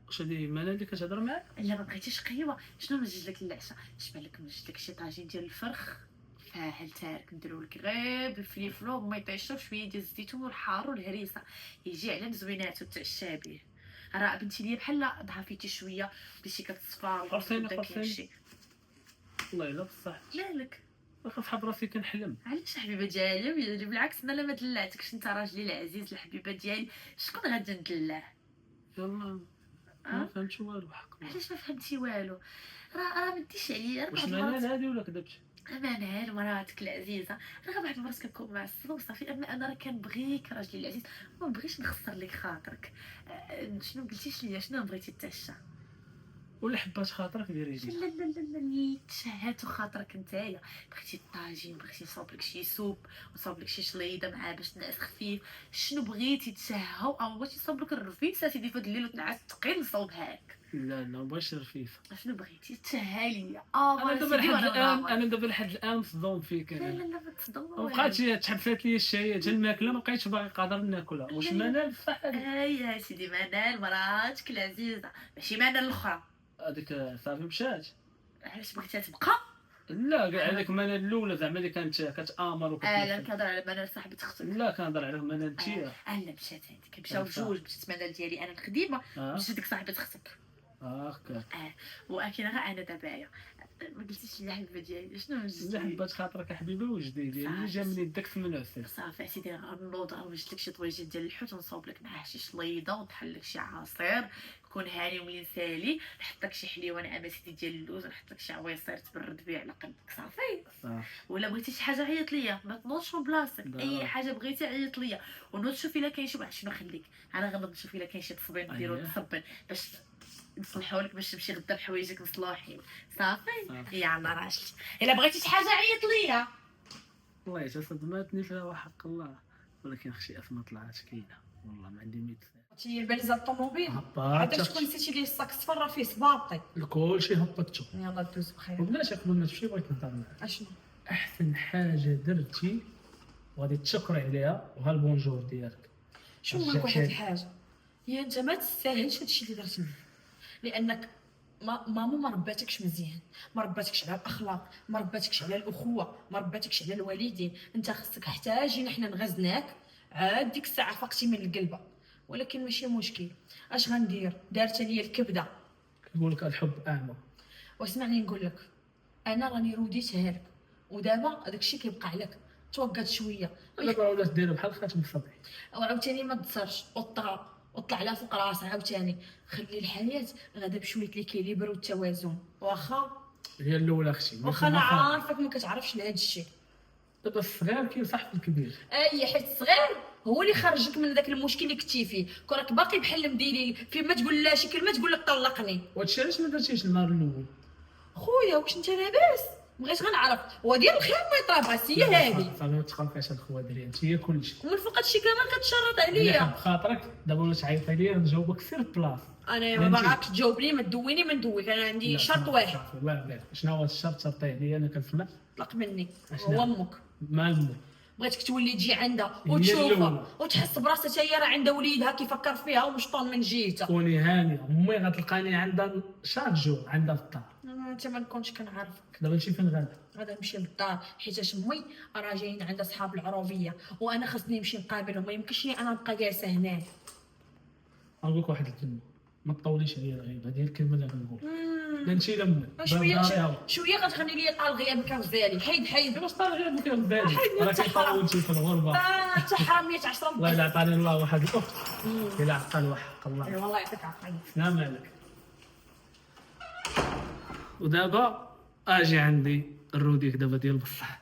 واش هادي مالا اللي كتهضر معاك؟ الا ما بغيتيش قهيوه شنو نجد لك للعشاء؟ شبان لك نجد لك شي طاجين ديال الفرخ فاعل تارك نديرو لك غير بالفليفل وما يطيشو شويه ديال الزيتون والحار والهريسه يجي على مزوينات وتعشى به. راه بنتي ليا بحال ضعفيتي شويه بديتي كتصفى قرصيني والله الا بصح مالك واخا براسي كنحلم. علاش حبيبه ديالي؟ بالعكس انا لا ما دلعتكش انت راجلي العزيز الحبيبه ديالي شكون غادي ندلع؟ يلا ما فهمتش والو حق. علاش ما فهمتي والو؟ راه ما ديش عليا واش منال هادي ولا كذبتي؟ منال مراتك العزيزه راه بعد المرات كنكون معصبه وصافي. اما انا راه كنبغيك راجلي العزيز وما بغيتش نخسر لك خاطرك. شنو قلتيش ليا شنو بغيتي تتعشى؟ ولا حبات خاطرك ديري لا ليها. لا لا لا تشهات خاطرك نتايا، بغيتي الطاجين، بغيتي نصاوب لك شي سوب، نصاوب لك شي شليضه معاه باش تنعس خفيف، شنو بغيتي تشهاو، او بغيتي نصاوب لك الرفيسه سيدي في هاد الليل وتنعس ثقيل نصاوبها لك. لا لا مبغيتش رفيفه. شنو بغيتي تشهى ليا؟ انا دابا سيدي لحد وانا الان ناظر. انا دابا لحد الان مصدوم فيك لا لا انا. لا ما تصدموا. وبقات تحبسات لي الشهيه حتى الماكله ما بقيتش باغي قادر ناكلها. واش منال بصح يا سيدي منال مراتك العزيزه، ماشي منال الاخرى. هذيك صافي مشات؟ علاش بغيتها تبقى؟ لا كاع هذيك منال الاولى زعما اللي كانت كتامر لا كنهضر على منال صاحبة اختك. لا كنهضر على منال انتيا. لا مشات هذيك، مشاو جوج، مشات منال ديالي انا الخديمه، مشات ديك صاحبة اختك. هكا. ولكن غير انا دابا ما قلتيش لي الحبه ديالي شنو لا وجدتي؟ حبات خاطرك حبيبي وجديدي اللي جا من يدك 98. صافي سيدي غنوض غنوجد لك شي طويجات ديال الحوت ونصاوب لك معاه شي شليضه ونطحن لك شي عصير يكون هاني وملي سالي، نحط لك شي حليوه ناعمه سيدي ديال اللوز، نحط لك شي عويصير تبرد بيه على قلبك صافي. ولا بغيتي شي حاجه عيط ليا، ما تنوضش من بلاصتك، اي حاجه بغيتي عيط ليا ونوض شوفي الا كاين شي واحد. شنو خليك انا غنوض نشوف الا كاين شي تصبين نديرو تصبن باش نصلحوا لك باش تمشي غدا بحوايجك مصلوحين صافي. يلا راجلي الا بغيتي شي حاجه عيط ليا. والله حتى صدماتني فيها وحق الله، ولكن خشيت ما طلعت كاينه والله ما عندي ميت. هي الباليزه الطوموبيل هبطت هذاك شكون نسيتي ليه الصاك صفر راه فيه سباطي. الكلشي هبطتو. يلا دوز بخير. وبلاتي قبل ما تمشي بغيت نهضر معاك. اشنو احسن حاجه درتي وغادي تشكري عليها وها البونجور ديالك. شنو نقول لك واحد الحاجه، هي انت ما تستاهلش هادشي اللي درتي معايا، لانك ماما ما رباتكش مزيان، ما رباتكش على الاخلاق، ما رباتكش على الاخوه، ما رباتكش على الوالدين. انت خصك حتى جينا حنا نغزناك عاد ديك الساعه فقتي من القلبه. ولكن ماشي مشكل، اش غندير؟ دارت ليا الكبده. نقول لك الحب اعمى. واسمعني نقول لك، انا راني روديتها لك ودابا داكشي كيبقى عليك، توقد شويه دابا ولات دايره بحال خاتم الصبي. وعاوتاني ما تزرش وطلع لها فوق راسها. عاوتاني خلي الحياه غادا بشويه ليكيليبر والتوازن. واخا هي الاولى اختي. واخا انا عارفك ما كتعرفش لهاد الشيء. دابا الصغير كينصح في الكبير. حيت الصغير هو اللي خرجك من داك المشكل اللي كنتي فيه، كونك باقي بحال مديري فين ما تقول لا شي كلمه تقول لك طلقني. وهادشي علاش ما درتيش النهار الاول؟ خويا واش انت لاباس؟ بغيت غنعرف هو ديال الخير ما يطراباس هي هادي، صافي ما تخافيش الخوادري انت هي كلشي. ومن فوق هادشي كامل كتشرط اللي عليا. حب خاطرك دابا ولا تعيط عليا نجاوبك سير بلاص. انا ما باغاكش تجاوبني، ما تدويني ما ندويك، انا عندي شرط واحد. لا شنو هو الشرط؟ شرطيه لي انا كنسمع. طلق مني أشنو؟ هو امك. مالو بغيتك تولي تجي عندها هي وتشوفها الأولى. وتحس براسها حتى هي راه عندها وليدها كيفكر فيها ومشطون من جهتها. كوني هانيه امي غتلقاني عندها شاك جور عندها في الدار. انت ما نكونش كنعرفك. دابا نمشي فين غادا؟ غادا نمشي للدار حيت امي راه جايين عندها صحاب العروبيه وانا خصني نمشي نقابلهم، ما يمكنش لي انا نبقى جالسه هنا. نقول لك واحد الكلمه ما تطوليش عليا الغيبه، هذه الكلمه اللي غنقول. لا نمشي لامي شويه غتغني لي طال غيابك غزالي. حيد واش طال غير بك بالي راه كيطولتي في الغربه. انت حراميه 10 الله الا عطاني الله واحد الاخت الا عطاني وحق الله. والله يعطيك عافيه. سلام عليك. ودابا اجي عندي الروديك دابا ديال بصح.